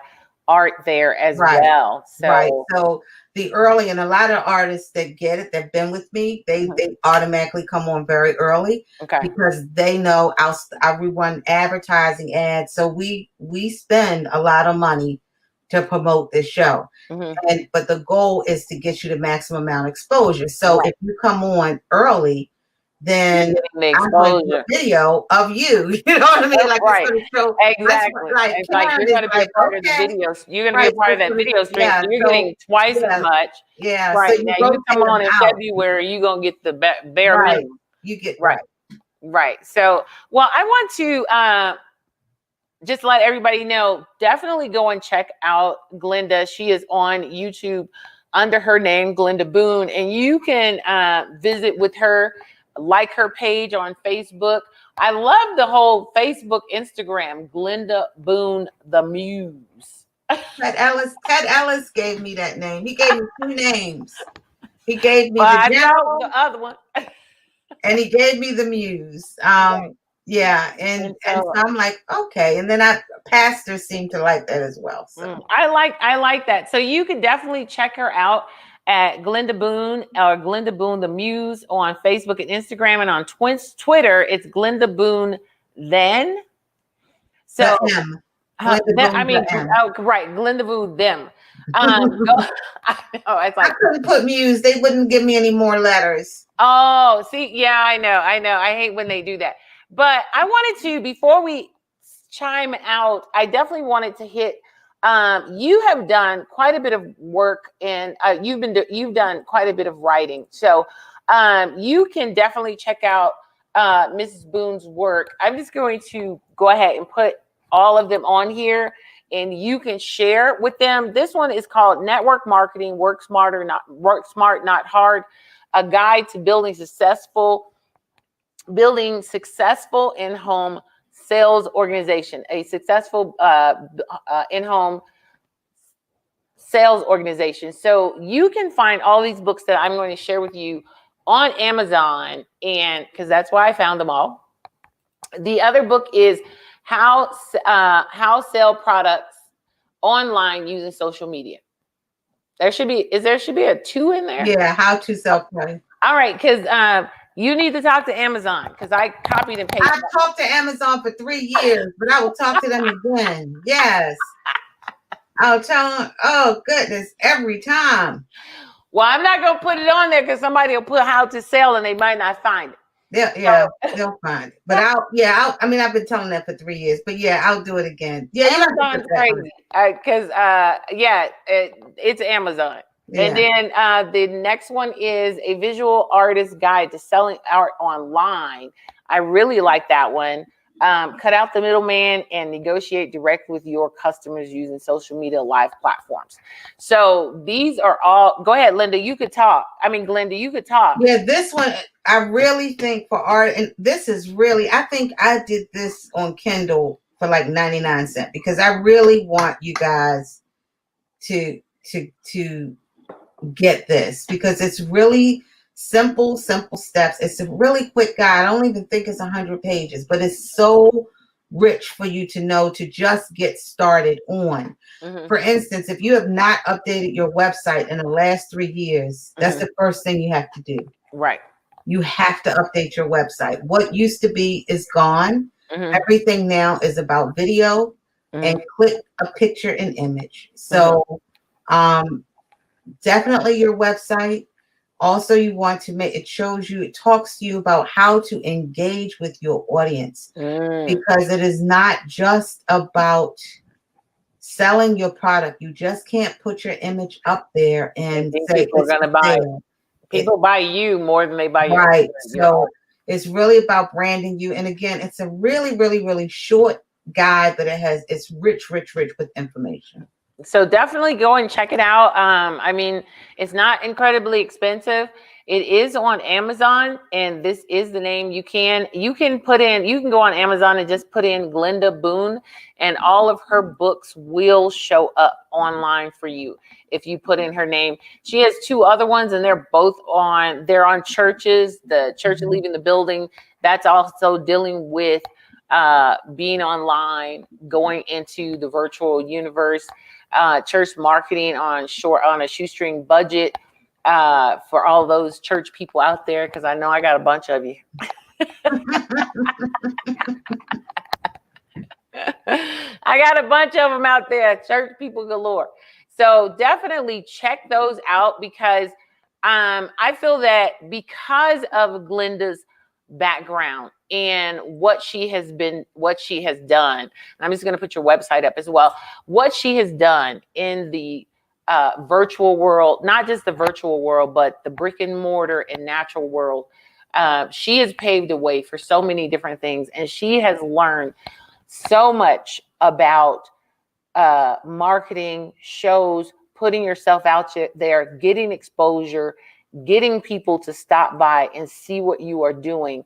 Speaker 1: art there as well.
Speaker 2: So the early, and a lot of artists that get it, that've been with me, they automatically come on very early because they know I run advertising ads. So we spend a lot of money to promote this show. But the goal is to get you the maximum amount of exposure. So if you come on early, then I'm going to do a video of you. You know what I mean? Like,
Speaker 1: right.
Speaker 2: Show,
Speaker 1: exactly. It's like you're going to be a part of the video. You're going to be a part of that video stream. So you're getting twice as much.
Speaker 2: Yeah.
Speaker 1: Right.
Speaker 2: So
Speaker 1: now you come on in February, you're going to get the bare minimum.
Speaker 2: You get
Speaker 1: right. So, well, I want to just let everybody know, definitely go and check out Glenda. She is on YouTube under her name, Glenda Boone, and you can visit with her. Like her page on Facebook. I love the whole Facebook, Instagram, Glenda Boone, the Muse.
Speaker 2: Ted Ellis gave me that name. He gave me 2 names. He gave me
Speaker 1: the general, the other one.
Speaker 2: And he gave me the Muse. Yeah. And so I'm like, okay. And then pastors seem to like that as well. So
Speaker 1: I like that. So you can definitely check her out at Glenda Boone or Glenda Boone the Muse on Facebook and Instagram, and on Twitter it's Glenda Boone then. So Glenda Boone them. I know, it's like,
Speaker 2: I couldn't put Muse. They wouldn't give me any more letters.
Speaker 1: Oh, see, yeah, I know. I hate when they do that. But I wanted to, before we chime out, I definitely wanted to hit. You have done quite a bit of work, and you've done quite a bit of writing. So you can definitely check out Mrs. Boone's work. I'm just going to go ahead and put all of them on here, and you can share with them. This one is called Network Marketing: Work Smart, Not Hard. A guide to building successful in-home sales organization, a successful in-home sales organization. So you can find all these books that I'm going to share with you on Amazon, and because that's why I found them all. The other book is how sell products online using social media. There should be a 2 in there.
Speaker 2: Yeah, how to sell products.
Speaker 1: All right, because You need to talk to Amazon because I copied and pasted.
Speaker 2: I've talked to Amazon for 3 years, but I will talk to them again. Yes. I'll tell them, oh, goodness, every time.
Speaker 1: Well, I'm not going to put it on there because somebody will put how to sell and they might not find it.
Speaker 2: They'll find it. But I've been telling that for 3 years, but I'll do it again. Yeah,
Speaker 1: Amazon's crazy because it's Amazon. Yeah. And then the next one is a visual artist guide to selling art online. I really like that one. Cut out the middleman and negotiate direct with your customers using social media live platforms. So these are all, go ahead, Linda, you could talk. I mean, Glenda, you could talk.
Speaker 2: Yeah, this one, I really think for art, and this is really, I think I did this on Kindle for like 99 cents because I really want you guys to get this because it's really simple steps. It's a really quick guide. I don't even think it's 100 pages, but it's so rich for you to know to just get started on. Mm-hmm. For instance, if you have not updated your website in the last 3 years, that's the first thing you have to do.
Speaker 1: Right.
Speaker 2: You have to update your website. What used to be is gone. Everything now is about video and click a picture and image. So definitely your website. Also, you want to make it talks to you about how to engage with your audience because it is not just about selling your product. You just can't put your image up there and say
Speaker 1: people are going to buy it. People buy you more than they buy you.
Speaker 2: Right. So it's really about branding you. And again, it's a really, really, really short guide, but it's rich with information.
Speaker 1: So definitely go and check it out. I mean, it's not incredibly expensive. It is on Amazon, and this is the name. You can go on Amazon and just put in Glenda Boone, and all of her books will show up online for you if you put in her name. She has 2 other ones, and they're on churches. The church leaving the building. That's also dealing with being online, going into the virtual universe. Church marketing on a shoestring budget for all those church people out there, because I know I got a bunch of you. I got a bunch of them out there, church people galore. So definitely check those out because I feel that because of Glenda's background and what she has done. I'm just going to put your website up as well. What she has done in the virtual world, not just the virtual world, but the brick and mortar and natural world. She has paved the way for so many different things. And she has learned so much about marketing, shows, putting yourself out there, getting exposure, getting people to stop by and see what you are doing.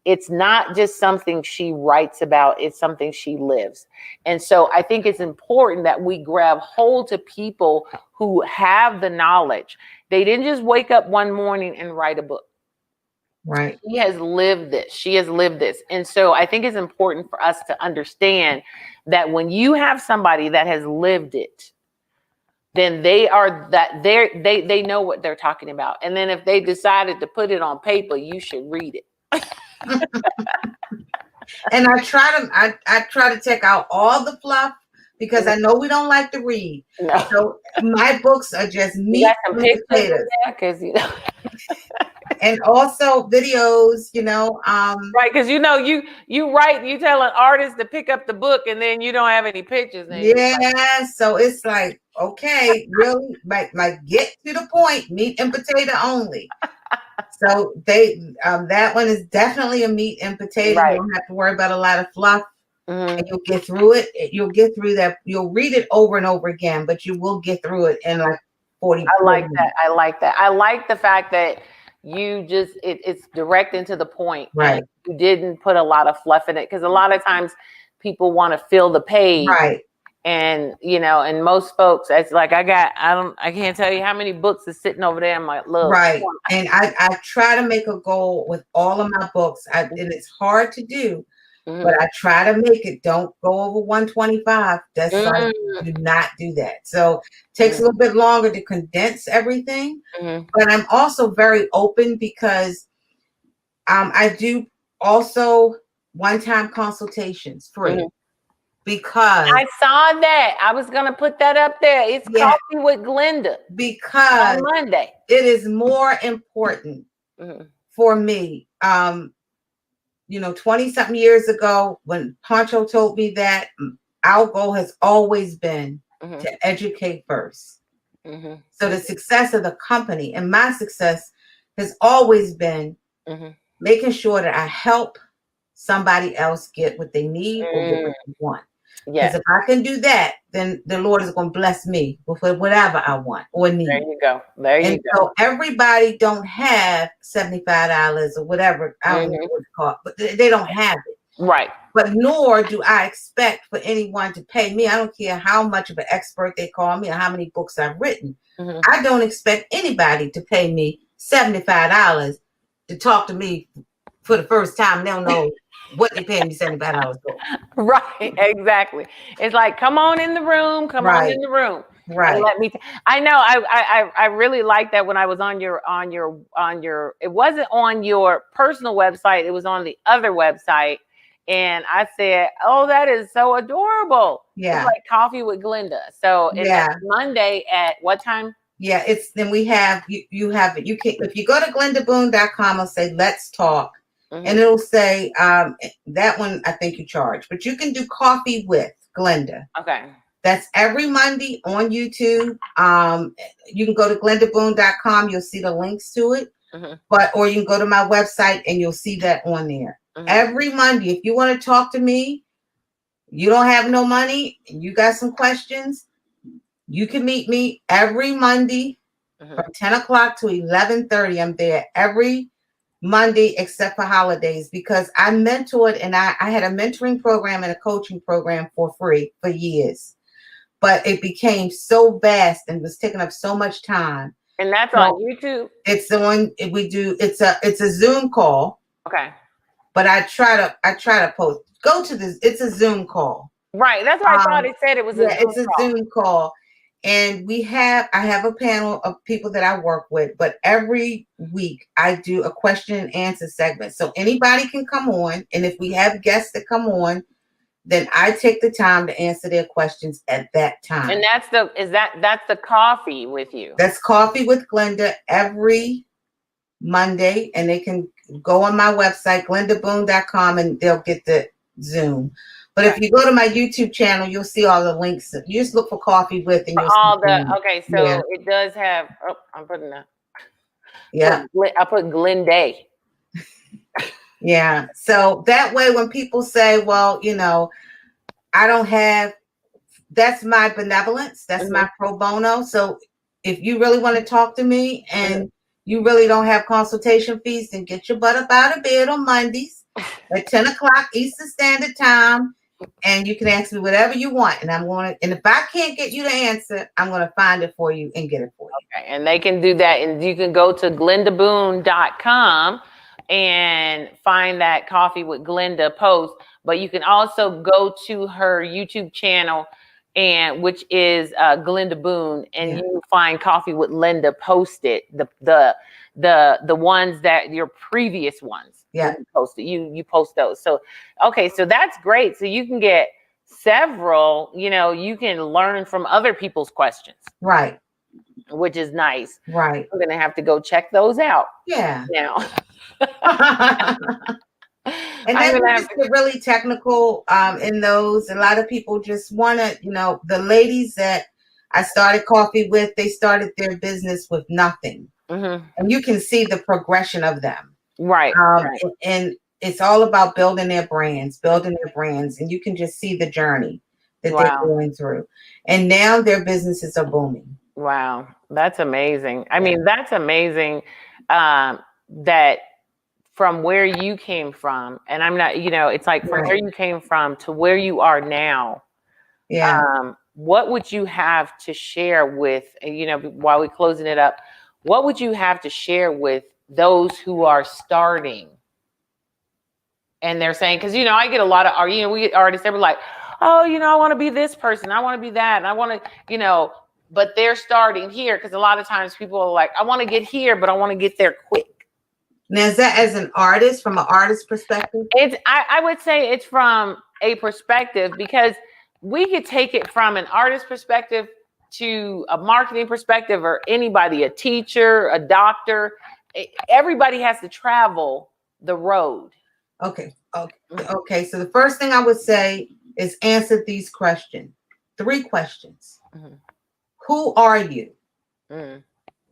Speaker 1: It's not just something she writes about, it's something she lives. And so I think it's important that we grab hold to people who have the knowledge. They didn't just wake up one morning and write a book.
Speaker 2: Right.
Speaker 1: She has lived this. And so I think it's important for us to understand that when you have somebody that has lived it, then they know what they're talking about. And then if they decided to put it on paper, you should read it.
Speaker 2: And I try to take out all the fluff because I know we don't like to read. No. So my books are just meat and potatoes. And also videos,
Speaker 1: right? Because you write, you tell an artist to pick up the book, and then you don't have any pictures.
Speaker 2: So it's like, okay, really, like get to the point, meat and potato only. So that one is definitely a meat and potato. Right. You don't have to worry about a lot of fluff. And you'll get through it. You'll get through that. You'll read it over and over again, but you will get through it in like 40 minutes.
Speaker 1: I like that. I like the fact that you just it's direct and to the point.
Speaker 2: Right.
Speaker 1: You didn't put a lot of fluff in it, because a lot of times people want to fill the page.
Speaker 2: Right.
Speaker 1: And and most folks, it's like I can't tell you how many books is sitting over there in my little
Speaker 2: right. And I try to make a goal with all of my books. And it's hard to do, but I try to make it. Don't go over 125. That's like, do not do that. So it takes a little bit longer to condense everything. But I'm also very open because I do also one-time consultations free because
Speaker 1: I saw that. I was gonna put that up there. It's
Speaker 2: yeah,
Speaker 1: Coffee with Glenda
Speaker 2: because
Speaker 1: on Monday.
Speaker 2: it is more important for me. 20 something years ago when Pancho told me that, our goal has always been to educate first. So the success of the company and my success has always been making sure that I help somebody else get what they need or get what they want. Because if I can do that, then the Lord is going to bless me with whatever I want or need.
Speaker 1: There you go. There you go.
Speaker 2: So everybody don't have $75 or whatever. I don't know what it's called, but they don't have it.
Speaker 1: Right.
Speaker 2: But nor do I expect for anyone to pay me. I don't care how much of an expert they call me or how many books I've written. I don't expect anybody to pay me $75 to talk to me for the first time. They don't know what they pay me $75 for.
Speaker 1: Right, exactly. It's like, come on in the room, come on in the room.
Speaker 2: Right.
Speaker 1: And let me. I know. I really like that when I was on your. It wasn't on your personal website. It was on the other website, and I said, "Oh, that is so adorable."
Speaker 2: Yeah.
Speaker 1: It's like Coffee with Glenda. So and that's Monday at what time?
Speaker 2: Yeah, then we have you have it. You can, if you go to glendaboone.com, it'll say let's talk. And it'll say that one I think you charge, but you can do Coffee with Glenda.
Speaker 1: Okay.
Speaker 2: That's every Monday on YouTube. You can go to glendaboone.com, you'll see the links to it. Or you can go to my website and you'll see that on there. Every Monday, if you want to talk to me, you don't have no money, and you got some questions, you can meet me every Monday from 10 o'clock to 11:30. I'm there every Monday except for holidays because I mentored and I had a mentoring program and a coaching program for free for years. But it became so vast and was taking up so much time.
Speaker 1: And that's on YouTube?
Speaker 2: It's the one we do. It's a Zoom call.
Speaker 1: Okay.
Speaker 2: But I try to post. Go to this. It's a Zoom call.
Speaker 1: Right. That's what I thought it said. It was a Zoom call.
Speaker 2: Zoom call. And I have a panel of people that I work with, but every week I do a question and answer segment. So anybody can come on. And if we have guests that come on, then I take the time to answer their questions at that time.
Speaker 1: And that's the coffee with you.
Speaker 2: That's Coffee with Glenda every Monday. And they can go on my website, glendaboone.com, and they'll get the Zoom. But if you go to my YouTube channel, you'll see all the links. You just look for Coffee with, and you'll see
Speaker 1: okay. So it does have. Oh, I'm putting that.
Speaker 2: Yeah,
Speaker 1: I put Glenda.
Speaker 2: Yeah. So that way, when people say, "Well, I don't have," that's my benevolence. That's my pro bono. So if you really want to talk to me and you really don't have consultation fees, then get your butt up out of bed on Mondays at 10 o'clock Eastern Standard Time. And you can ask me whatever you want. And and if I can't get you the answer, I'm going to find it for you and get it for you.
Speaker 1: Okay. And they can do that. And you can go to glendaboone.com and find that Coffee with Glenda post. But you can also go to her YouTube channel, which is Glenda Boone, and you find Coffee with Glenda posted. The ones that your previous ones.
Speaker 2: Yeah.
Speaker 1: Posted. You post those. So okay, so that's great. So you can get several, you can learn from other people's questions.
Speaker 2: Right.
Speaker 1: Which is nice.
Speaker 2: Right.
Speaker 1: I'm gonna have to go check those out.
Speaker 2: Yeah.
Speaker 1: Now.
Speaker 2: And then get really technical in those. A lot of people just want to, the ladies that I started Coffee with, they started their business with nothing. And you can see the progression of them.
Speaker 1: Right.
Speaker 2: And it's all about building their brands. And you can just see the journey that they're going through. And now their businesses are booming.
Speaker 1: Wow. That's amazing. I mean, that's amazing that from where you came from, and I'm not, it's like from where you came from to where you are now.
Speaker 2: Yeah.
Speaker 1: What would you have to share with, while we're closing it up, what would you have to share with those who are starting? And they're saying, because, I get a lot of, we get artists, they're like, oh, I want to be this person. I want to be that. And I want to, but they're starting here. Because a lot of times people are like, I want to get here, but I want to get there quick.
Speaker 2: Now, is that as an artist, from an artist perspective?
Speaker 1: I would say it's from a perspective, because we could take it from an artist perspective to a marketing perspective, or anybody, a teacher, a doctor. Everybody has to travel the road.
Speaker 2: Okay. Okay. So the first thing I would say is answer these questions. 3 questions.
Speaker 1: Mm-hmm.
Speaker 2: Who are you?
Speaker 1: Mm.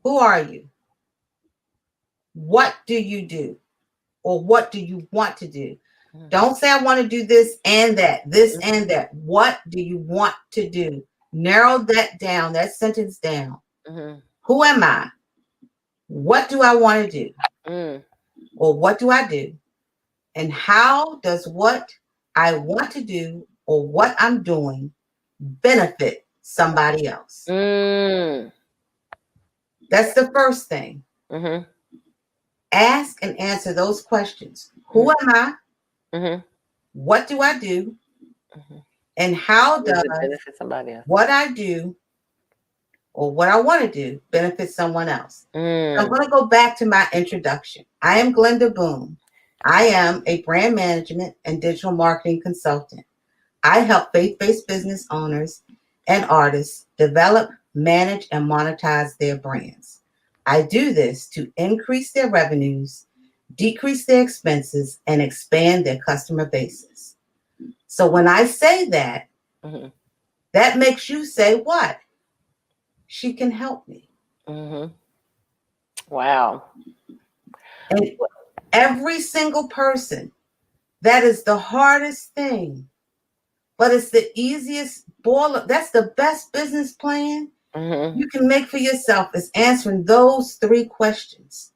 Speaker 2: Who are you? What do you do? Or what do you want to do?
Speaker 1: Mm.
Speaker 2: Don't say I want to do this and that, this and that. What do you want to do? Narrow that down, that sentence down.
Speaker 1: Mm-hmm.
Speaker 2: Who am I? What do I want to do?
Speaker 1: Mm.
Speaker 2: Or what do I do? And how does what I want to do or what I'm doing benefit somebody else?
Speaker 1: Mm.
Speaker 2: That's the first thing.
Speaker 1: Mm-hmm.
Speaker 2: Ask and answer those questions. Who am I?
Speaker 1: Mm-hmm.
Speaker 2: What do I do?
Speaker 1: Mm-hmm.
Speaker 2: And how does
Speaker 1: benefit somebody else?
Speaker 2: What I do or what I want to do benefit someone else?
Speaker 1: Mm.
Speaker 2: I'm going to go back to my introduction. I am Glenda Boone. I am a brand management and digital marketing consultant. I help faith-based business owners and artists develop, manage, and monetize their brands. I do this to increase their revenues, decrease their expenses, and expand their customer bases. So when I say that,
Speaker 1: Mm-hmm.
Speaker 2: that makes you say, what? She can help me.
Speaker 1: Mm-hmm. Wow.
Speaker 2: And every single person, that is the hardest thing, but it's the easiest that's the best business plan you can make for yourself, is answering those 3 questions.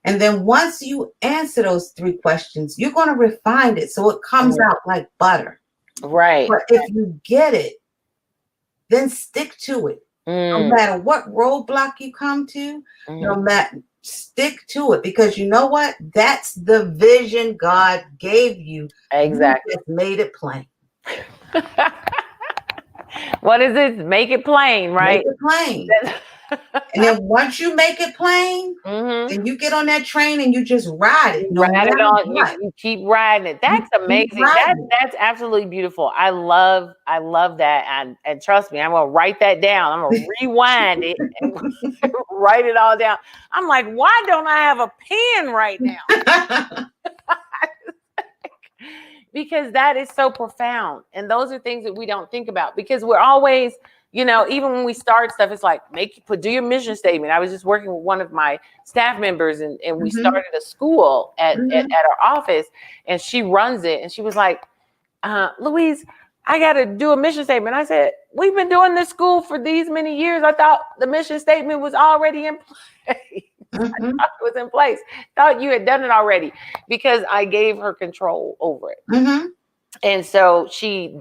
Speaker 2: And then once you answer those 3 questions, you're going to refine it so it comes out like butter.
Speaker 1: Right.
Speaker 2: But if you get it, then stick to it. No matter what roadblock you come to, no matter, stick to it, because you know what? That's the vision God gave you.
Speaker 1: Exactly.
Speaker 2: You just made it plain.
Speaker 1: What is it? Make it plain, right?
Speaker 2: Make it plain. And then once you make it plain, then you get on that train and you just ride it.
Speaker 1: Ride it on. You keep riding it. That's amazing. That's absolutely beautiful. I love that. And trust me, I'm gonna write that down. I'm gonna rewind it and write it all down. I'm like, why don't I have a pen right now? Because that is so profound. And those are things that we don't think about, because we're always, even when we start stuff, it's like, do your mission statement. I was just working with one of my staff members, and we started a school at our office, and she runs it. And she was like, Louise, I got to do a mission statement. I said, we've been doing this school for these many years. I thought the mission statement was already in place. I thought it was in place. Thought you had done it already, because I gave her control over it. And so she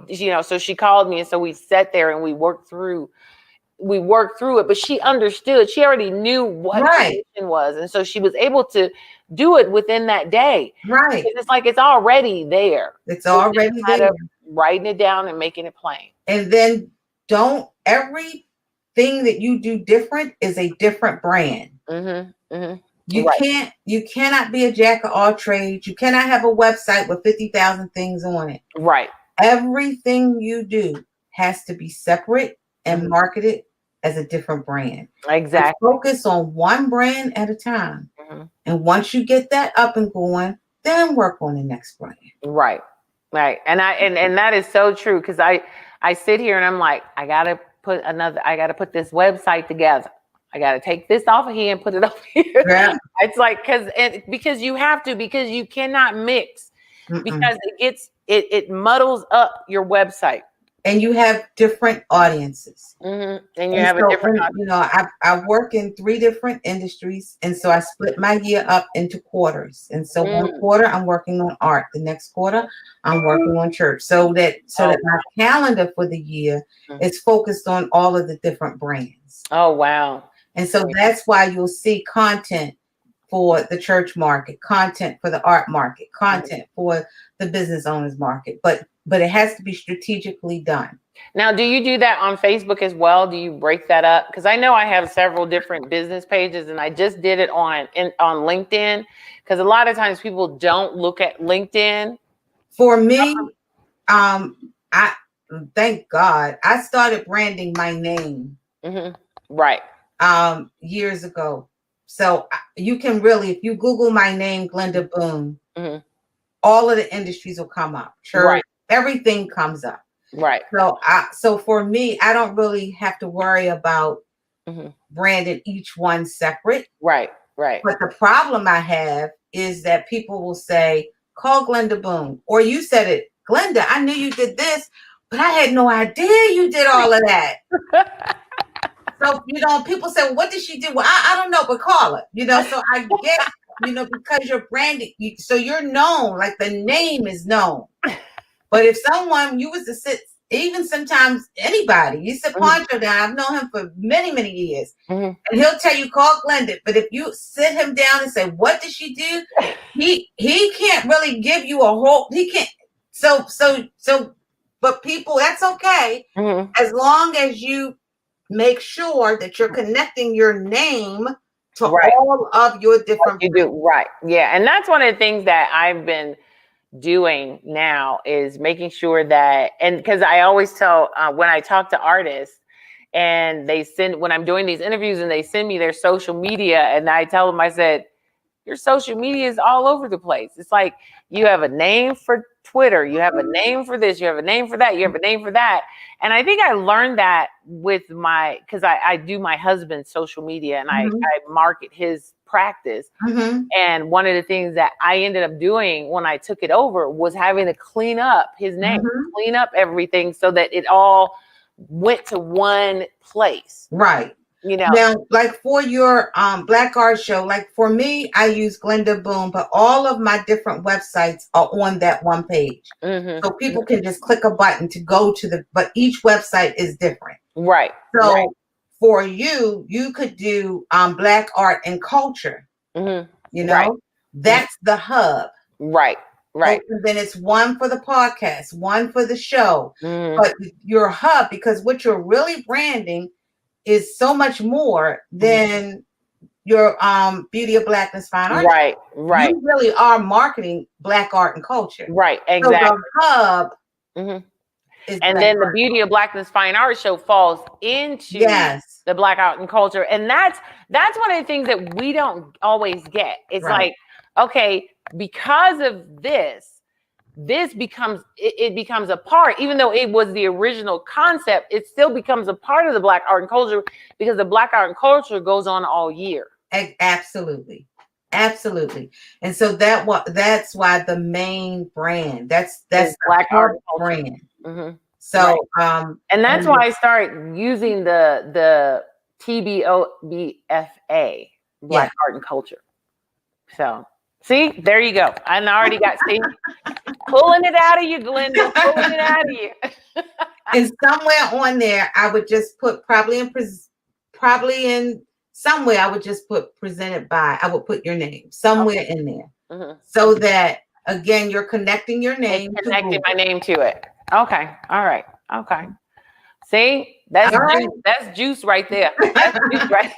Speaker 1: called me, and so we sat there and we worked through it. But she understood. She already knew what the mission was, and so she was able to do it within that day.
Speaker 2: Right.
Speaker 1: It's like it's already there.
Speaker 2: It's already there.
Speaker 1: Writing it down and making it plain.
Speaker 2: And then everything that you do different is a different brand. You cannot be a jack of all trades. You cannot have a website with 50,000 things on it.
Speaker 1: Right.
Speaker 2: Everything you do has to be separate and marketed as a different brand.
Speaker 1: Exactly.
Speaker 2: So focus on one brand at a time. And once you get that up and going, then work on the next brand.
Speaker 1: Right. Right. And that is so true, because I sit here and I'm like, I gotta put this website together. I got to take this off of here and put it over here. Yeah. It's like, because you have to, because you cannot mix, because it muddles up your website.
Speaker 2: And you have different audiences.
Speaker 1: And you have a different audience.
Speaker 2: I work in 3 different industries. And so I split my year up into quarters. And so one quarter I'm working on art. The next quarter I'm working on church. So that my calendar for the year is focused on all of the different brands.
Speaker 1: Oh, wow.
Speaker 2: And so that's why you'll see content for the church market, content for the art market, content for the business owners market. But it has to be strategically done.
Speaker 1: Now, do you do that on Facebook as well? Do you break that up? Because I know I have several different business pages, and I just did it on LinkedIn. Because a lot of times people don't look at LinkedIn.
Speaker 2: For me, I thank God I started branding my name.
Speaker 1: Right.
Speaker 2: Years ago. So you can really, if you Google my name, Glenda Boone, all of the industries will come up. Church,
Speaker 1: Right.
Speaker 2: Everything comes up.
Speaker 1: Right.
Speaker 2: So for me, I don't really have to worry about branding each one separate.
Speaker 1: Right. Right.
Speaker 2: But the problem I have is that people will say, call Glenda Boone. Or you said it, Glenda, I knew you did this, but I had no idea you did all of that. So, people say, well, what did she do? Well, I don't know, but call her, so I get, because you're branded, so you're known, like the name is known. But if someone, you was to sit, even sometimes anybody, you sit Pancho down, I've known him for many, many years, and he'll tell you, call Glenda. But if you sit him down and say, what did she do? He can't really give you a whole, he can't. So, but people, that's okay. As long as you make sure that you're connecting your name to all of your different.
Speaker 1: You do, right. Yeah. And that's one of the things that I've been doing now is making sure that, and because I always tell when I talk to artists and when I'm doing these interviews and they send me their social media, and I tell them, I said, your social media is all over the place. It's like you have a name for Twitter, you have a name for this, you have a name for that, you have a name for that. And I think I learned that with because I do my husband's social media, and I market his practice. And one of the things that I ended up doing when I took it over was having to clean up his name, clean up everything so that it all went to one place.
Speaker 2: Right. Now, like for your Black Art Show, like for me, I use Glenda Boone, but all of my different websites are on that one page. So people can just click a button to go to but each website is different.
Speaker 1: Right.
Speaker 2: So for you could do Black Art and Culture. That's the hub.
Speaker 1: Right. Right.
Speaker 2: So then it's one for the podcast, one for the show, but your hub, because what you're really branding is so much more than your Beauty of Blackness Fine Art.
Speaker 1: Right, right.
Speaker 2: You really are marketing Black art and culture.
Speaker 1: Right, exactly.
Speaker 2: So the hub is
Speaker 1: and then the Beauty of Blackness Fine Art Show falls into the Black Art and Culture. And that's one of the things that we don't always get. It's like, okay, because of this becomes it becomes a part, even though it was the original concept, it still becomes a part of the Black Art and Culture, because the Black Art and Culture goes on all year.
Speaker 2: Absolutely. And so that's why the main brand, that's
Speaker 1: Black Art
Speaker 2: brand. So
Speaker 1: and that's why I start using the BOBFAS, Black Art and Culture. So see, there you go. I already got pulling it out of you, Glenda, pulling it out of you.
Speaker 2: And somewhere on there, I would just put probably in somewhere I would just put presented by. I would put your name somewhere in there, so that again you're connecting your name.
Speaker 1: Connecting my name to it. Okay. All right. Okay. See, that's juice right there. That's juice right.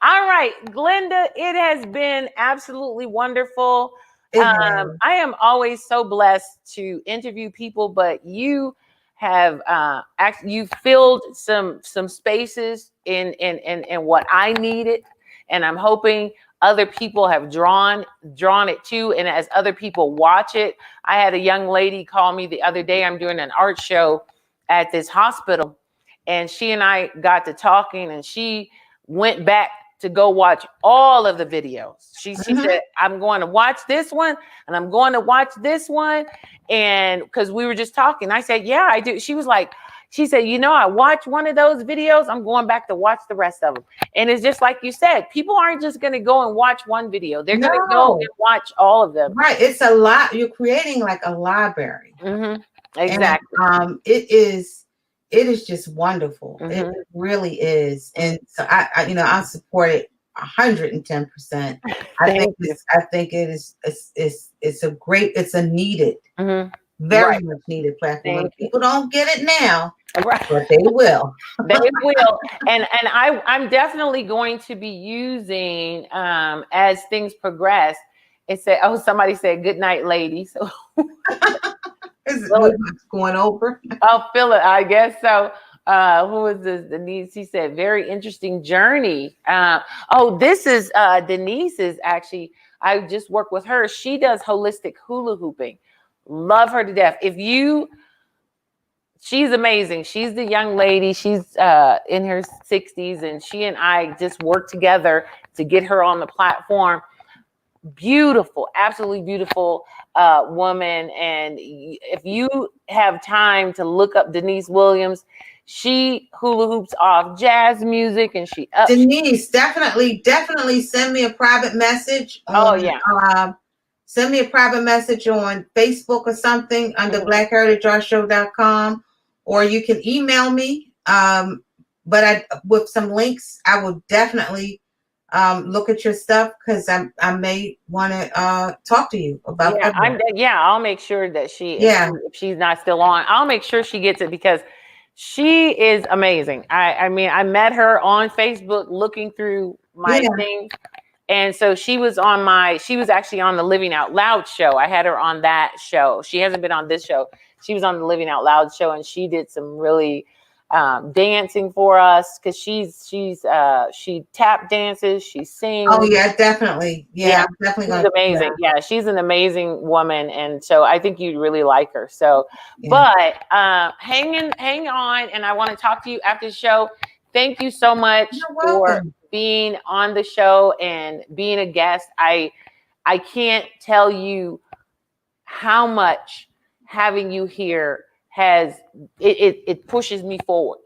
Speaker 1: All right, Glenda, it has been absolutely wonderful. I am always so blessed to interview people, but you have you filled some spaces in what I needed, and I'm hoping other people have drawn it too. And as other people watch it, I had a young lady call me the other day. I'm doing an art show at this hospital, and she and I got to talking, and she went back to go watch all of the videos. She said, I'm going to watch this one, and I'm going to watch this one. And because we were just talking, I said, yeah, I do. She said, I watched one of those videos. I'm going back to watch the rest of them. And it's just like you said, people aren't just going to go and watch one video. They're going to go and watch all of them.
Speaker 2: Right. It's a lot. You're creating like a library.
Speaker 1: Exactly.
Speaker 2: And, it is just wonderful. It really is. And so I support it 110%. I think it is, it's a needed Very
Speaker 1: Right.
Speaker 2: much needed platform.
Speaker 1: Thank you.
Speaker 2: People don't get it now,
Speaker 1: Right.
Speaker 2: but they will.
Speaker 1: They will. And I'm definitely going to be using as things progress. It said, oh, somebody said good night, lady. So
Speaker 2: What's going over?
Speaker 1: I'll feel it, I guess. So who is this? Denise, he said, very interesting journey. Oh, this is Denise is actually, I just work with her. She does holistic hula hooping. Love her to death. She's amazing. She's the young lady. She's in her 60s, and she and I just work together to get her on the platform. Beautiful, absolutely beautiful woman. And if you have time to look up Denise Williams, she hula hoops off jazz music, and she up.
Speaker 2: Denise, definitely send me a private message on, send me a private message on Facebook or something under blackheritageartshow.com, or you can email me. But with some links, I will definitely look at your stuff, because I may want to talk to you about.
Speaker 1: I'll make sure that if she's not still on, I'll make sure she gets it, because she is amazing. I mean, I met her on Facebook looking through my things. And so she was actually on the Living Out Loud show. I had her on that show. She hasn't been on this show. She was on the Living Out Loud show, and she did some really dancing for us, because she tap dances, she sings.
Speaker 2: Oh yeah, definitely. Yeah, I'm definitely
Speaker 1: she's amazing. Yeah, she's an amazing woman, and so I think you'd really like her. So, but hang on, and I want to talk to you after the show. Thank you so much for being on the show and being a guest. I can't tell you how much having you here it pushes me forward,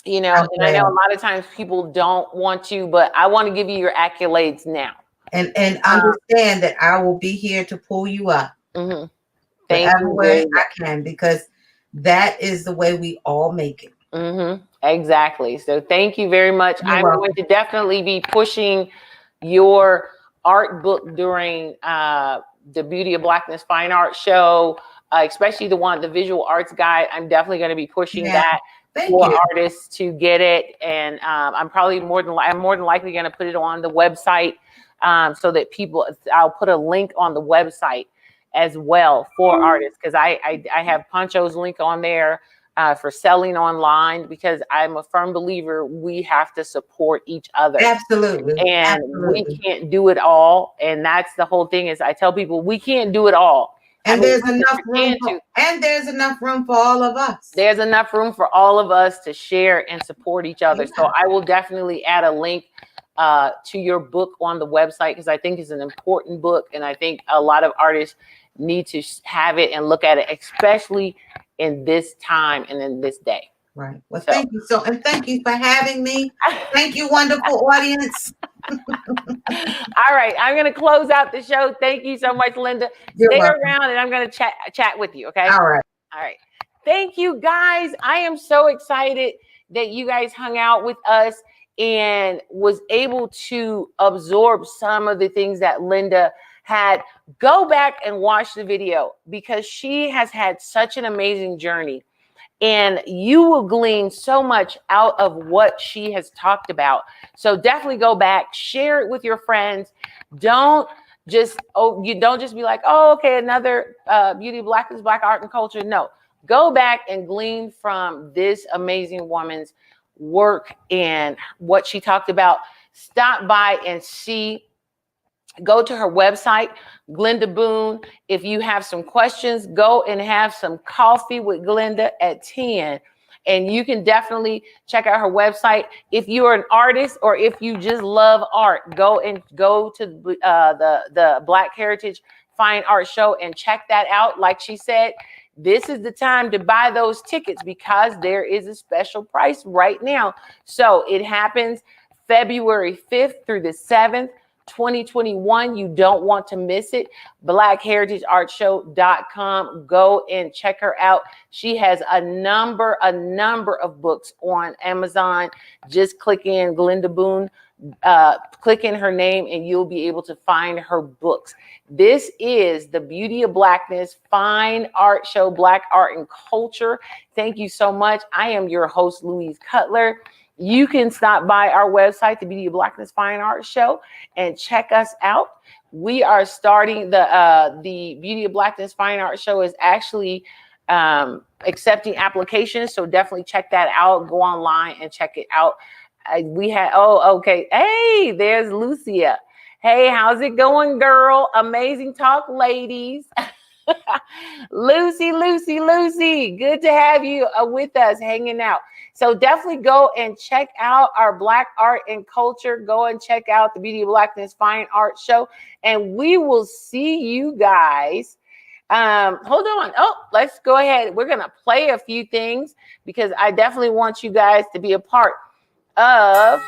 Speaker 1: and I know a lot of times people don't want to, but I want to give you your accolades now, and
Speaker 2: understand that I will be here to pull you up whatever way I can, because that is the way we all make it.
Speaker 1: Exactly. So thank you very much. I'm going to definitely be pushing your art book during the Beauty of Blackness Fine Art Show, especially the visual arts guide. I'm definitely going to be pushing that for artists to get it. And I'm probably more than likely going to put it on the website so that I'll put a link on the website as well for artists, because I have Pancho's link on there for selling online, because I'm a firm believer we have to support each other.
Speaker 2: Absolutely.
Speaker 1: And we can't do it all. And that's the whole thing, is I tell people we can't do it all.
Speaker 2: And there's enough room for all of us.
Speaker 1: There's enough room for all of us to share and support each other. So I will definitely add a link to your book on the website, because I think it's an important book. And I think a lot of artists need to have it and look at it, especially in this time and in this day.
Speaker 2: Right. Well, thank you. And thank you for having me. Thank you, wonderful audience.
Speaker 1: All right. I'm going to close out the show. Thank you so much, Linda. Stay around, and I'm going to chat with you. Okay.
Speaker 2: All right.
Speaker 1: All right. Thank you, guys. I am so excited that you guys hung out with us and was able to absorb some of the things that Linda had. Go back and watch the video, because she has had such an amazing journey, and you will glean so much out of what she has talked about. So definitely go back, share it with your friends. Don't just be like, oh, okay, another Beauty of Blackness, Black art and culture. No, go back and glean from this amazing woman's work and what she talked about. Stop by and go to her website, Glenda Boone. If you have some questions, go and have some coffee with Glenda at 10. And you can definitely check out her website. If you're an artist, or if you just love art, go to the Black Heritage Fine Art Show and check that out. Like she said, this is the time to buy those tickets, because there is a special price right now. So it happens February 5th through the 7th. 2021. You don't want to miss it. BlackHeritageArtShow.com. Go and check her out. She has a number of books on Amazon. Just click in Glenda Boone click in her name and you'll be able to find her books. This is the Beauty of Blackness Fine Art Show, Black Art and Culture. Thank you so much. I am your host, Louise Cutler. You can stop by our website, the Beauty of Blackness Fine Art Show, and check us out. We are starting the Beauty of Blackness Fine Art Show is actually accepting applications. So definitely check that out. Go online and check it out. We had, oh, okay. Hey, there's Lucia. Hey, how's it going, girl? Amazing talk, ladies. Lucy. Good to have you with us hanging out. So definitely go and check out our Black Art and Culture. Go and check out the Beauty of Blackness Fine Art Show. And we will see you guys. Hold on. Oh, let's go ahead. We're going to play a few things because I definitely want you guys to be a part of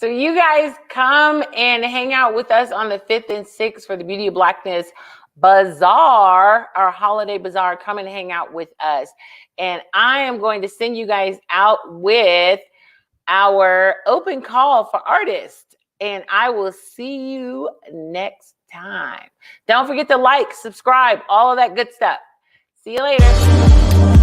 Speaker 1: So you guys come and hang out with us on the 5th and 6th for the Beauty of Blackness Bazaar, our holiday bazaar. Come and hang out with us. And I am going to send you guys out with our open call for artists. And I will see you next time. Don't forget to like, subscribe, all of that good stuff. See you later.